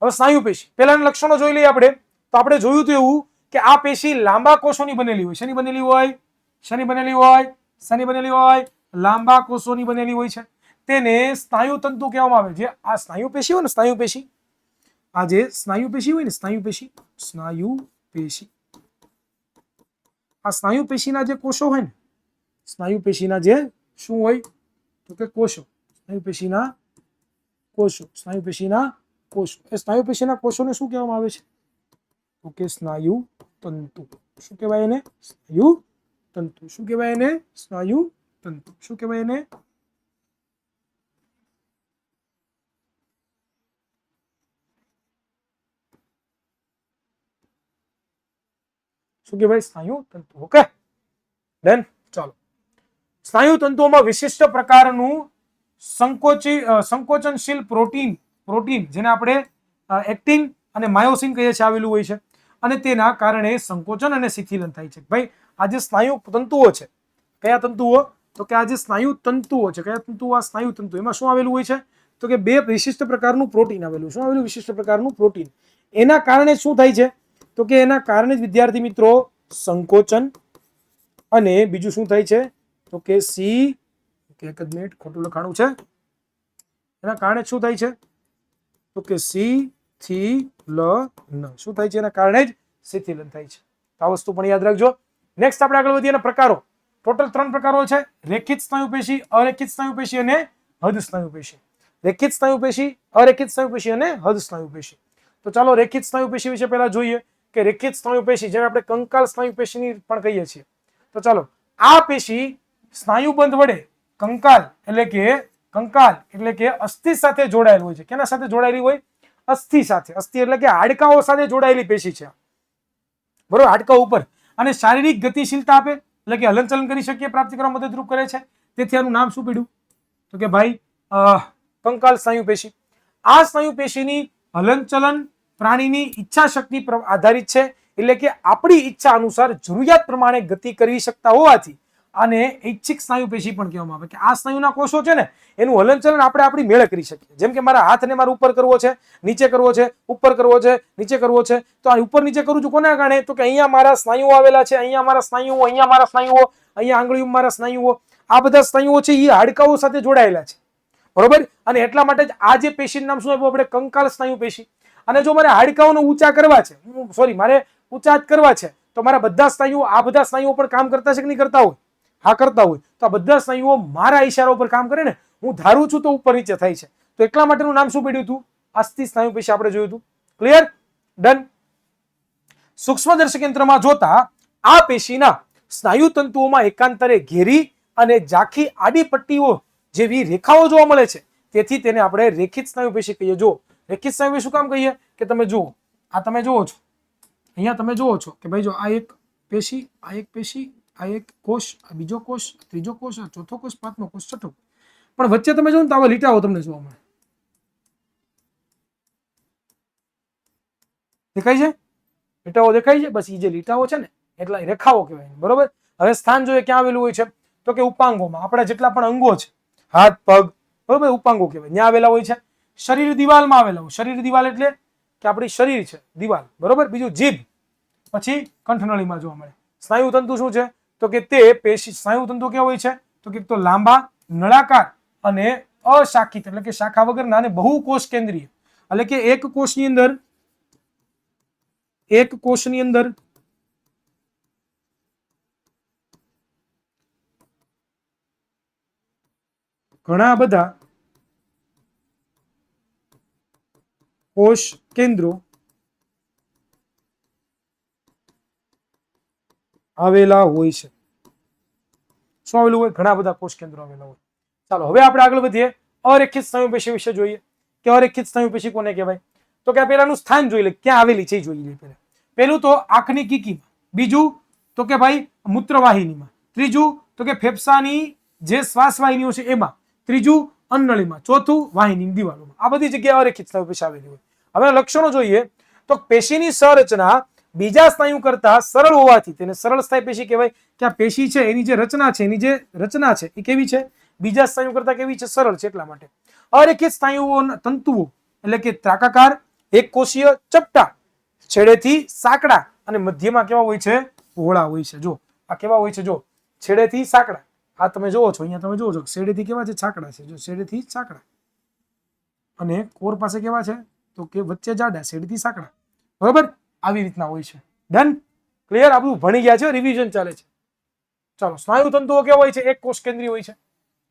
હવે સ્નાયુ પેશી, પહેલાના લક્ષણો જોઈ લઈએ આપણે. તો આપણે જોયું હતું એવું કે આ પેશી લાંબા કોષોની બનેલી હોય. શેની બનેલી હોય? શેની બનેલી હોય? શેની બનેલી હોય? લાંબા કોષોની બનેલી હોય છે. તેને સ્નાયુ તંતુ કહેવામાં આવે. જે આ સ્નાયુ પેશી હોય ને, સ્નાયુ પેશી, આ જે સ્નાયુ પેશી હોય ને, સ્નાયુ પેશી, સ્નાયુ પેશી, આ સ્નાયુ પેશીના જે કોષો હોય ને, સ્નાયુ પેશીના જે શું હોય તો કે કોષો, સ્નાયુ પેશીના કોષો, સ્નાયુ પેશીના કોષો. એ સ્નાયુ પેશીના કોષોને શું કહેવામાં આવે છે તો કે સ્નાયુ તંતુ. શું કહેવાય એને? સ્નાયુ તંતુ. શું કહેવાય એને? સ્નાયુ તંતુ. શું કહેવાય એને? શું કહેવાય? સ્નાયુ તંતુ. Okay done. ચાલો, સ્નાયુ તંતુઓમાં વિશિષ્ટ પ્રકારનું સંકોચનશીલ પ્રોટીન જેને આપણે એક્ટિન અને માયોસિન કહીએ છીએ આવેલું હોય છે. અને તેના કારણે સંકોચન અને શિથિલન થાય છે. ભાઈ આ જે સ્નાયુ તંતુઓ છે, કયા તંતુઓ તો કે આ જે સ્નાયુ તંતુઓ છે, કયા તંતુઓ? આ સ્નાયુ તંતુ. એમાં શું આવેલું હોય છે તો કે બે વિશિષ્ટ પ્રકારનું પ્રોટીન આવેલું. શું આવેલું? વિશિષ્ટ પ્રકારનું પ્રોટીન. એના કારણે શું થાય છે તો કે એના કારણે જ વિદ્યાર્થી મિત્રો સંકોચન અને બીજું શું થાય છે તો કે એક જ મિનિટ, ખોટું લખાણું છે. એના કારણે શું થાય છે તો કે શિથિલન. શું થાય છે? એના કારણે જ શિથિલન થાય છે. આ વસ્તુ પણ યાદ રાખજો. નેક્સ્ટ આપણે આગળ વધીએ. પ્રકારો ટોટલ 3 પ્રકારો છે: રેખિત સ્નાયુ પેશી, અરેખિત સ્નાયુ પેશી અને હદ સ્નાયુ પેશી. રેખિત સ્નાયુ પેશી, અરેખિત સ્નાયુ પેશી અને હદ સ્નાયુ પેશી. તો ચાલો રેખિત સ્નાયુ પેશી વિશે પહેલા જોઈએ કે રેખિત સ્નાયુ પેશી, જેને આપણે કંકાલ સ્નાયુ પેશીની પણ કહીએ છીએ. તો ચાલો, આ પેશી સ્નાયુબંધ વડે કંકાલ એટલે કે અસ્થિ સાથે જોડાયેલ હોય છે. કેના સાથે જોડાયેલી હોય? અસ્થિ સાથે. અસ્થિ એટલે કે હાડકાઓ સાથે જોડાયેલી પેશી છે, બરોબર, હાડકાઓ ઉપર. અને શારીરિક ગતિશીલતા આપે, એટલે કે હલનચલન કરી શકીએ, પ્રાપ્તિ કરવા મદદરૂપ કરે છે. તેથી આનું નામ શું પડ્યું તો કે ભાઈ કંકાલ સ્નાયુ પેશી. આ સ્નાયુ પેશીની હલનચલન પ્રાણીની ઈચ્છા શક્તિ આધારિત છે. એટલે કે આપણી ઈચ્છા અનુસાર જરૂરિયાત પ્રમાણે ગતિ કરી શકતા હોવાથી આને ઐચ્છિક સ્નાયુ પેશી પણ કહેવામાં આવે. કે આ સ્નાયુના કોષો છે ને, એનું હલનચલન આપણે આપણી મેળે કરી શકીએ. જેમ કે મારા હાથને મારે ઉપર કરવો છે, નીચે કરવો છે, ઉપર કરવો છે, નીચે કરવો છે, તો આ ઉપર નીચે કરું છું કોના કારણે તો કે અહીંયા મારા સ્નાયુઓ આવેલા છે, અહીંયા મારા સ્નાયુઓ, અહીંયા મારા સ્નાયુઓ, અહીંયા આંગળીઓમાં મારા સ્નાયુઓ. આ બધા સ્નાયુઓ છે એ હાડકાઓ સાથે જોડાયેલા છે, બરોબર. અને એટલા માટે જ આ જે પેશીનું નામ શું આપ્યું આપણે? કંકાલ સ્નાયુ પેશી. અને જો મારે હાડકાઓને ઊંચા કરવા છે, મારે ઊંચા કરવા છે, તો મારા બધા સ્નાયુઓ, આ બધા સ્નાયુઓ પર કામ કરતા છે કે નહીં કરતા હોય? હા કરતા હોય. તો આ બધા સ્નાયુઓ મારા ઈશારા ઉપર કામ કરે ને, હું ધારું છું તો ઉપર નીચે થાય છે. તો એટલા માટેનું નામ શું પડ્યું હતું? અસ્થિ સ્નાયુ પેશી આપણે જોયું હતું. ક્લિયર? ડન. સૂક્ષ્મદર્શક યંત્રમાં જોતા આ પેશીના સ્નાયુ તંતુઓમાં એકાંતરે ઘેરી અને ઝાંખી આડી પટ્ટીઓ જેવી રેખાઓ જોવા મળે છે. તેથી તેને આપણે રેખિત સ્નાયુ પેશી કહીએ. જો રેખિત સ્નાયુ પેશી શું કામ કહીએ કે તમે જુઓ, આ તમે જુઓ છો, અહીંયા તમે જુઓ છો કે ભાઈ જો આ એક પેશી, આ એક પેશી, આ એક કોષ, આ બીજો કોષ, ત્રીજો કોષ, આ ચોથો કોષ, પાંચમો કોષ, છઠ્ઠો. પણ વચ્ચે તમે જો ને તો આવા લીટાઓ તમને જોવા મળે. દેખાય છે? લીટાઓ દેખાય છે? બસ એ જે લીટાઓ છે ને એટલા રેખાઓ કહેવાય, બરોબર. હવે સ્થાન જોઈએ ક્યાં આવેલું હોય છે તો કે ઉપાંગોમાં. આપણા જેટલા પણ અંગો છે, હાથ, પગ, બરોબર, ઉપાંગો કહેવાય, ત્યાં આવેલા હોય છે. શરીર દિવાલમાં આવેલા હોય. શરીર દિવાલ એટલે કે આપણી શરીર છે દિવાલ, બરોબર. બીજું જીભ, પછી કંઠનળીમાં જોવા મળે. સ્નાયુ તંતુ શું છે તો કે તે પેશી, સ્નાયુ તંતુ કેવા હોય છે તો કે લાંબા, નળાકાર અને અશાખિત એટલે કે શાખા વગરના અને બહુકોષ કેન્દ્રીય. એટલે કે એક કોષની અંદર ઘણા બધા કોષ કેન્દ્રો આવેલા હોય છે. શું આવેલું હોય? ઘણા બધા કોષ કેન્દ્રો આવેલા હોય. ચાલો હવે આપણે આગળ વધીએ. અરેખિત સ્નાયુ પેશી વિશે જોઈએ કે અરેખિત સ્નાયુ પેશી કોને કહેવાય. તો કે પેલાનું સ્થાન જોઈ લે, ક્યાં આવેલી છે એ જોઈ લે. પહેલું તો આંખની કીકીમાં, બીજું તો કે ભાઈ મૂત્રવાહિનીમાં, ત્રીજું તો કે ફેફસાની જે શ્વાસ વાહિનીઓ છે એમાં, ત્રીજું અન્નનળીમાં, ચોથું વાહિનીની દિવાલોમાં. આ બધી જગ્યાએ અરેખિત સ્નાયુ પેશી આવેલી હોય. હવે લક્ષણો જોઈએ તો પેશીની સંરચના બીજા સ્નાયુ કરતા સરળ હોવાથી તેને સરળ સ્થાયી પેશી કહેવાય. કે આ પેશી છે એની જે રચના છે એ કેવી છે? બીજા સ્નાયુ કરતા કેવી છે? સરળ છે. એટલા માટે અરેખિત સ્નાયુઓના તંતુઓ એટલે કે ત્રાકાકાર, એક કોષીય, ચપટા, છેડેથી સાંકડા અને મધ્યમાં કેવા હોય છે? પહોળા હોય છે. જો આ કેવા હોય છે? જો છેડેથી સાંકડા, આ તમે જોવો છો, અહીંયા તમે જોવો છો છેડેથી કેવા છે? સાંકડા છે. જો છેડેથી સાંકડા, અને કોર પાસે કેવા છે? તો કે વચ્ચે જાડા, છેડેથી સાંકડા. બરોબર, આવી રીતના હોય છે. Done, clear? આ બધું ભણી ગયા છે, રિવિઝન ચાલે છે. ચાલો, સ્નાયુ તંતુઓ કેવા હોય છે? એક કોષ કેન્દ્રીય હોય છે.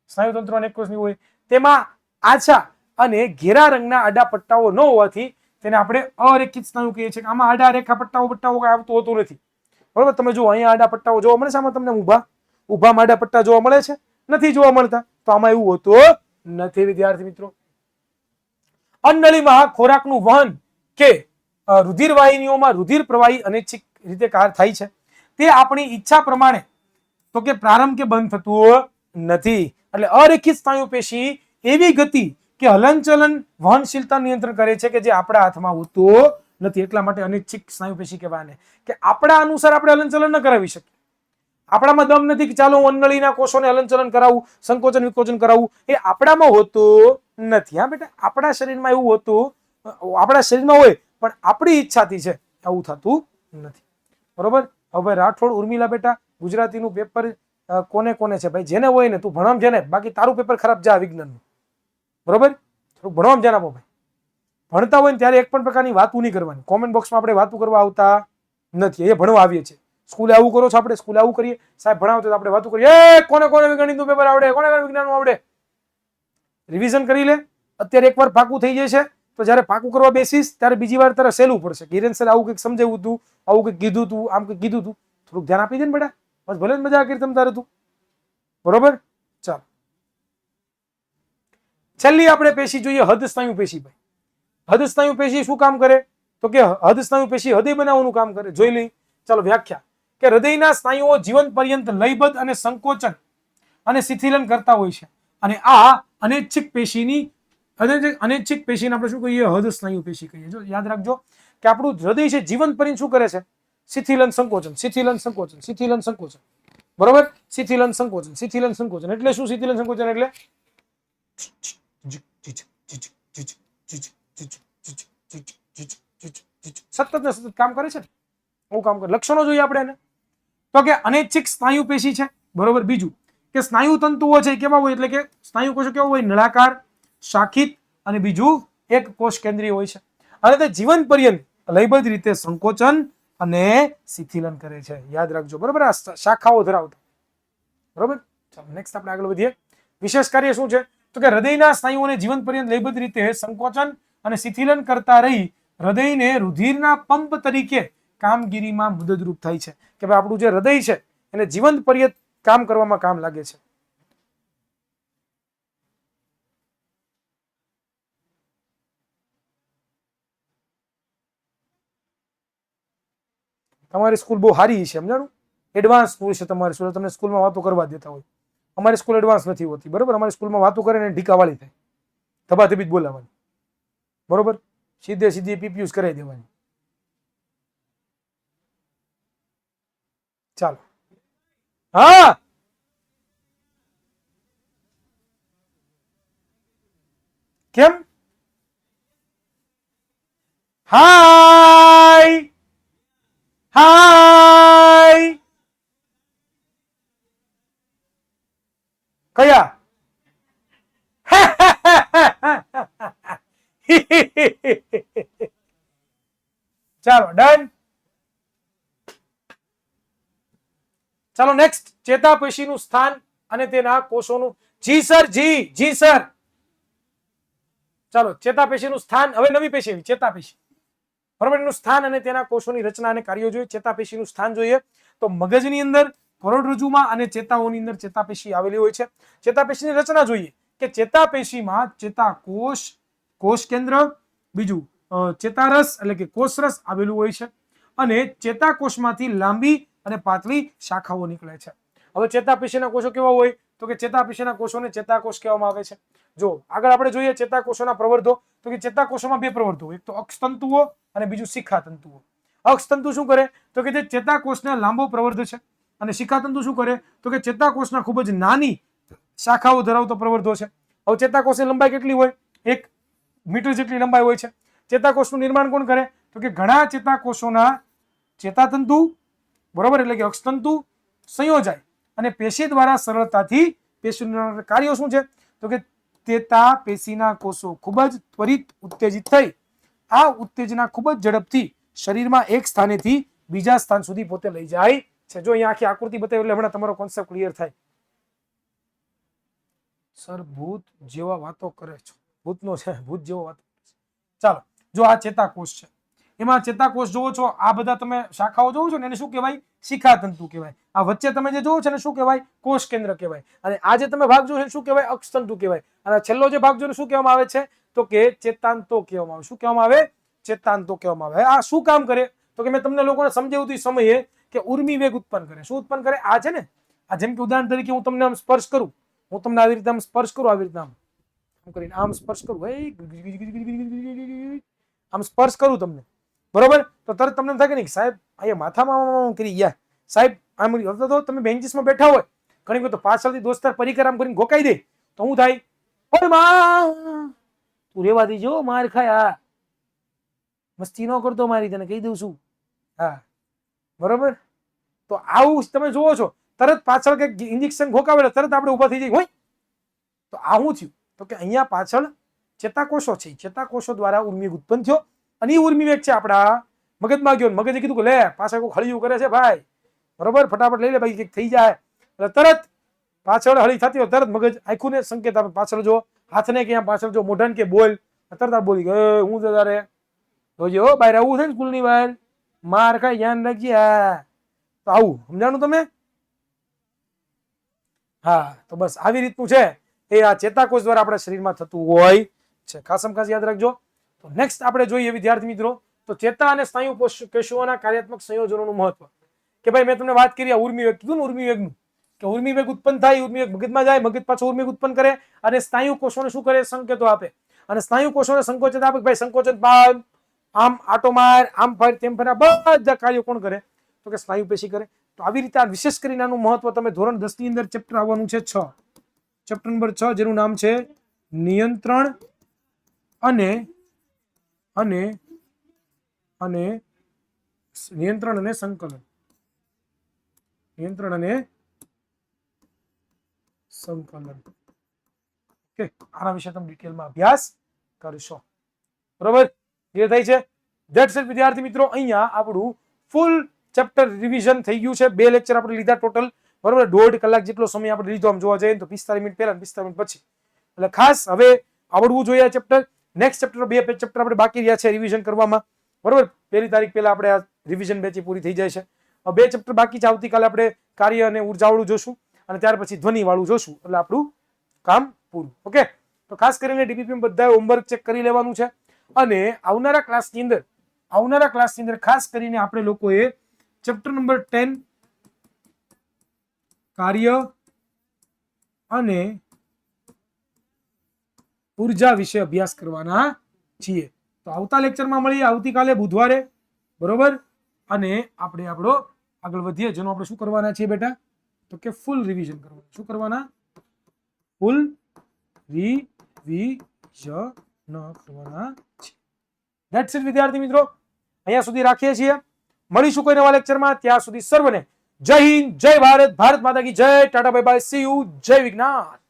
સ્નાયુ તંતુઓ એક કોષની હોય, તેમાં આછા અને ઘેરા રંગના આડા પટ્ટાઓ ન હોવાથી તેને આપણે અરેખિત સ્નાયુ કહીએ છીએ. આમાં આડા રેખા પટ્ટાઓ કઈ આવતું હોતું નથી. બરોબર, તમે જુઓ અહીંયા આડા પટ્ટાઓ જોવા મળે છે. આમાં તમને ઊભા આડા પટ્ટા જોવા મળે છે? નથી જોવા મળતા. તો આમાં એવું હોતું નથી વિદ્યાર્થી મિત્રો. અન્નનળીમાં ખોરાકનું વહન કે રુધિર વાહિનીઓમાં રુધિર પ્રવાહી અનૈચ્છિક રીતે થાય છે. તે આપણી ઈચ્છા પ્રમાણે તો કે પ્રારંભ કે બંધ થતું નથી. એટલે અરેખિત સ્નાયુ પેશી એવી ગતિ કે હલનચલન વહનશીલતા નિયંત્રણ કરે છે કે જે આપણા હાથમાં હોતું નથી. એટલા માટે અનૈચ્છિક સ્નાયુ પેશી કહેવાય. કે આપણા અનુસાર આપણે હલનચલન ન કરાવી શકીએ. આપણામાં દમ નથી કે ચાલો હું અન્નનળીના કોષોને હલનચલન કરાવું, સંકોચન વિકોચન કરાવું. એ આપણામાં હોતું નથી. હા બેટા, આપણા શરીરમાં એવું હોતું, આપણા શરીરમાં હોય પણ આપણી ઈચ્છાથી છે આવું થતું નથી. બરોબર. હવે રાઠોડ ઉર્મિલા બેટા, ગુજરાતીનું પેપર કોને કોને છે ભાઈ? જેને હોય ને તું ભણવામાં જેને, બાકી તારું પેપર ખરાબ જા વિજ્ઞાનનું. બરોબર, થોડું ભણવામાં ધ્યાન આપો ભાઈ. ભણતા હોય ને ત્યારે એક પણ પ્રકારની વાતું નહીં કરવાની. કોમેન્ટ બોક્સમાં આપણે વાતું કરવા આવતા નથી. એ ભણવા આવીએ છીએ. સ્કૂલે આવું કરો છો, આપણે સ્કૂલે આવું કરીએ. સાહેબ ભણાવતો તો આપણે વાતું કરીએ, કોને કોને ગણિતનું પેપર આવડે, કોને કોને વિજ્ઞાનનું આવડે. રિવિઝન કરી લે. અત્યારે એકવાર પાકું થઈ જશે તો જ્યારે પાકું કરવા બેસીશ ત્યારે બીજી વાર તારે સહેલું પડશે. કિરણ સર આવું કંઈક સમજાવ્યું હતું, આવું કંઈક કીધું હતું, આમ કંઈક કીધું હતું. થોડુંક ધ્યાન આપી દે ને બેટા, બસ ભલે જ મજા કરી તમ તારે તું. બરોબર, ચાલો છેલ્લી આપણે પેશી જોઈએ હૃદય સ્નાયુ પેશી. ભાઈ, હૃદય સ્નાયુ પેશી શું કામ કરે? તો કે હૃદય સ્નાયુ પેશી હૃદય બનાવવાનું કામ કરે. જોઈ લઈ. ચાલો વ્યાખ્યા. કે હૃદયના સ્નાયુઓ જીવન પર્યંત લયબદ્ધ અને સંકોચન અને શિથિલન કરતા હોય છે. અને આ અનૈચ્છિક પેશીની અનૈચ્છિક પેશીને આપણે શું કહીએ? હૃદય સ્નાયુ પેશી કહીએ. જો યાદ રાખજો કે આપણું હૃદય છે જીવન પર્યંત શું કરે છે? શિથિલન સંકોચન, શિથિલન સંકોચન, શિથિલન સંકોચન. બરોબર, શિથિલન સંકોચન, શિથિલન સંકોચન એટલે શું? શિથિલન સંકોચન એટલે સતત ને સતત કામ કરે છે. એવું કામ કરે. લક્ષણો જોઈએ આપણે એને. તો કે અનૈચ્છિક સ્નાયુ પેશી છે. બરોબર. બીજું કે સ્નાયુ તંતુઓ છે કેવા હોય? એટલે કે સ્નાયુ કોષો કેવા હોય? નળાકાર, શાખિત, અને બીજું એક કોષ કેન્દ્રીય હોય છે. અને તે જીવન પર્યંત લયબદ્ધ રીતે સંકોચન અને શિથિલન કરે છે. યાદ રાખજો. બરોબર, આ શાખાઓ ધરાવતા. બરોબર. ચાલો નેક્સ્ટ આપણે આગળ વધીએ. વિશેષ કાર્ય શું છે? તો કે હૃદયના સ્નાયુઓને જીવન પર્યંત લયબદ્ધ રીતે સંકોચન અને શિથિલન કરતા રહી હૃદયને રુધિરના પંપ તરીકે કામગીરીમાં મદદરૂપ થાય છે. કે ભાઈ આપણું જે હૃદય છે એને જીવન પર્યંત કામ કરવામાં કામ લાગે છે. તમારી સ્કૂલ બહુ સારી છે, સમજાણું? એડવાન્સ સ્કૂલ છે તમારી સ્કૂલ. તમને સ્કૂલમાં વાતો કરવા દેતા હોય. અમારી સ્કૂલ એડવાન્સ નથી હોતી. બરોબર, અમારી સ્કૂલમાં વાતો કરે ને ઢીકાવાળી થાય, ધબાધબી જ બોલાવાની. બરોબર, સીધે સીધી પીપીયુઝ કરાવી દેવાની. ચાલો, હા કેમ? હાય હાય, કયા? ચાલો ડન. ચાલો નેક્સ્ટ, ચેતાપેશીનું સ્થાન અને તેના કોષોનું. જી સર, જી જી સર. ચાલો, ચેતાપેશીનું સ્થાન. હવે નવી પેશી આવી, ચેતાપેશી. બરોબર, એનું સ્થાન અને તેના કોષોની રચના અને કાર્યો જોઈએ. ચેતાપેશીનું સ્થાન જોઈએ તો મગજની અંદર, કરોડરજ્જુમાં અને ચેતાઓની અંદર ચેતાપેશી આવેલી હોય છે. ચેતાપેશીની રચના જોઈએ કે ચેતાપેશીમાં ચેતાકોષ, કોષ કેન્દ્ર, બીજું ચેતારસ એટલે કે કોષરસ આવેલું હોય છે. અને ચેતાકોષમાંથી લાંબી અને પાતળી શાખાઓ નીકળે છે. હવે ચેતાપેશીના કોષો કેવા હોય? તો કે ચેતાપેશીના કોષોને ચેતાકોષ કહેવામાં આવે છે. જો આગળ આપણે જોઈએ ચેતાકોષોના પ્રવર્ધો, તો કે ચેતાકોષોમાં બે પ્રવર્ધો, એક તો અક્ષતંતુઓ અને બીજું શિખાતંતુઓ. અક્ષતંતુ શું કરે તો કે જે ચેતાકોષના લાંબો પ્રવર્ધ છે, અને શિખાતંતુ શું કરે તો કે ચેતાકોષના ખૂબ જ નાની શાખાઓ ધરાવતો પ્રવર્ધો છે. હવે ચેતાકોષની લંબાઈ કેટલી હોય? 1 મીટર જેટલી લંબાઈ હોય છે. ચેતાકોષનું નિર્માણ કોણ કરે તો કે ઘણા ચેતાકોષોના ચેતાતંતુ, બરોબર, એટલે કે અક્ષતંતુ સંયોજાય અને પેશી દ્વારા સરળતાથી પેશીનું કાર્ય શું છે તો કે ચેતાપેશીના કોષો ખૂબ જ ત્વરિત ઉત્તેજિત થઈ આ ઉત્તેજના ખૂબ જ ઝડપથી શરીરમાં એક સ્થાનેથી બીજા સ્થાન સુધી પોતે લઈ જાય છે. જો અહીંયા આખી આકૃતિ બતાવી એટલે હમણાં તમારો કોન્સેપ્ટ ક્લિયર થાય. સર ભૂત જેવા વાતો કરે છો. ભૂતનો છે, ભૂત જેવો વાતો. ચાલો, જો આ ચેતાકોષ છે, એમાં ચેતાકોષ જોવો છો, આ બધા તમે શાખાઓ જોવો છો ને એને શું કહેવાય? શિખાતંતુ કહેવાય. આ વચ્ચે તમે જે જોવો છો ને શું કહેવાય? કોષ કેન્દ્ર કહેવાય. અને આ જે તમે ભાગ જોવો છો શું કહેવાય? અક્ષતંતુ કહેવાય. અને છેલ્લો જે ભાગ જોઈને શું કહેવામાં આવે છે તો કે ચેતાંતો કહેવામાં આવે. શું કહેવામાં આવે? ચેતાંતો કહેવામાં આવે. આ શું કામ કરે તો કે મેં તમને લોકોને સમજાવ્યું હતું એ સમયે કે ઉર્મી વેગ ઉત્પન્ન કરે. શું ઉત્પન્ન કરે? આ છે ને, આ જેમ કે ઉદાહરણ તરીકે હું તમને આમ સ્પર્શ કરું, હું તમને આવી રીતે આમ સ્પર્શ કરું, આવી રીતે આમ કરીને આમ સ્પર્શ કરું, આમ સ્પર્શ કરું તમને, બરોબર, તો તરત તમને થાય કે નહીં સાહેબ અહીંયા માથામાં કરી ગયા સાહેબ, આમ તો તમે બેન્ચીસમાં બેઠા હોય ઘણી વખત પાછળથી દોસ્તાર પરિકર આમ કરીને ગોકાઈ દે તો હું થાય? ઓય માં તું રેવા દેજો, માર ખાય, હા મસ્તી ન કરતો મારી, તને કહી દઉં છું, હા બરોબર. તો આવું તમે જોવો છો, તરત પાછળ કે ઇન્જેક્શન ગોકાવે તરત આપણે ઉભા થઈ જઈએ હોય. તો આ શું થયું તો કે અહીંયા પાછળ ચેતાકોષો છે, ચેતાકોષો દ્વારા ઉર્મિવેગ ઉત્પન્ન થયો અને એ ઉર્મિવેગ છે આપણા મગજમાં ગયો. મગજે કીધું કે લે પાછળ કોઈ હળિયું કરે છે ભાઈ, બરોબર, ફટાફટ લઈ લે ભાઈ, કંઈક થઈ જાય. એટલે તરત પાછળ હળી થતી હોય તરત મગજ આખું ને સંકેત આપે, પાછળ જો હાથને કે પાછળ જો મોઢાને કે બોલ, તરત બોલી ગયો હું તારે જોજો બહાર આવું છે ને સ્કૂલની બહાર માર ખાઈ ધ્યાન રાખજે. તો આવું સમજાણું તમે? હા, તો બસ આવી રીતનું છે એ આ ચેતાકોષ દ્વારા આપણા શરીરમાં થતું હોય છે. ખાસમ ખાસ યાદ રાખજો. તો નેક્સ્ટ આપણે જોઈએ વિદ્યાર્થી મિત્રો, તો ચેતા અને સ્નાયુ પેશીઓના કાર્યાત્મક સંયોજનોનું મહત્વ. કે ભાઈ મેં તમને વાત કરી આ ઉર્મિવેગ કીધું ને, ઉર્મિવેગનું, કે ઉર્મિવેગ ઉત્પન્ન થાય, ઉર્મિવેગ મગજમાં જાય, મગજ પાછો ઉર્મિવેગ ઉત્પન્ન કરે અને સ્નાયુ કોષોને શું કરે? સંકેતો આપે. અને સ્નાયુ કોષોને સંકોચન આપે, ભાઈ સંકોચન પામ, આમ આટો માર, આમ ફર, તેમ ફર, બધા કાર્યો કોણ કરે તો કે સ્નાયુ પેશી કરે. તો આવી રીતે આ વિશેષ કરીને આનું મહત્વ તમે ધોરણ 10 ની અંદર ચેપ્ટર આવવાનું છે 6, ચેપ્ટર નંબર 6, જેનું નામ છે નિયંત્રણ અને અને અને નિયંત્રણ અને સંકલન. નિયંત્રણ અને સંકલન. ઓકે, આના વિશે તમે ડિટેલમાં અભ્યાસ કરશો, બરોબર? ક્લિયર થાય છે? ધેટ્સ ઇટ વિદ્યાર્થી મિત્રો. અહીંયા આપણું ફૂલ ચેપ્ટર રિવિઝન થઈ ગયું છે. 2 લેક્ચર આપણે લીધા ટોટલ, બરોબર, 1.5 કલાક જેટલો સમય આપણે લીધો આમ જોવા જઈએ તો 45 મિનિટ પહેલા 45 મિનિટ પછી. એટલે ખાસ હવે આવડવું જોઈએ આ ચેપ્ટર. નેક્સ્ટ ચેપ્ટર 2 ચેપ્ટર આપણે બાકી રહ્યા છે રિવિઝન કરવામાં, બરોબર. 1 તારીખ પહેલા આપણે આ રિવિઝન બેચ પૂરી થઈ જાય છે. 2 ચેપ્ટર બાકી છે. આવતીકાલે આપણે કાર્ય અને ઉર્જાવાળું જોશું અને ત્યાર પછી ધ્વનિ વાળું જોશું, એટલે આપણું કામ પૂરું. ઓકે, તો ખાસ કરીને ડીપીપી બધાએ હોમવર્ક ચેક કરી લેવાનું છે. અને આવનારા ક્લાસની અંદર ખાસ કરીને આપણે લોકોએ ચેપ્ટર નંબર 10 કાર્ય અને ઉર્જા વિશે અભ્યાસ કરવાના છીએ. તો આવતા લેક્ચરમાં મળીએ આવતીકાલે બુધવારે, બરોબર. અને આપણે આપણો આગળ વધીએ, જેનો આપણે શું કરવાના છીએ બેટા તો કે ફૂલ રિવિઝન કરવાનું. શું કરવાના? ફૂલ રિવિઝન કરવાના છે. ધેટ્સ ઇટ વિદ્યાર્થી મિત્રો. અહીંયા સુધી રાખીએ છીએ. મળીશું કોઈ નવા લેક્ચરમાં. ત્યાં સુધી સર્વને જય હિન્દ, જય ભારત, ભારત માતા કી જય, Tata bye bye, C you, જય વિજ્ઞાન.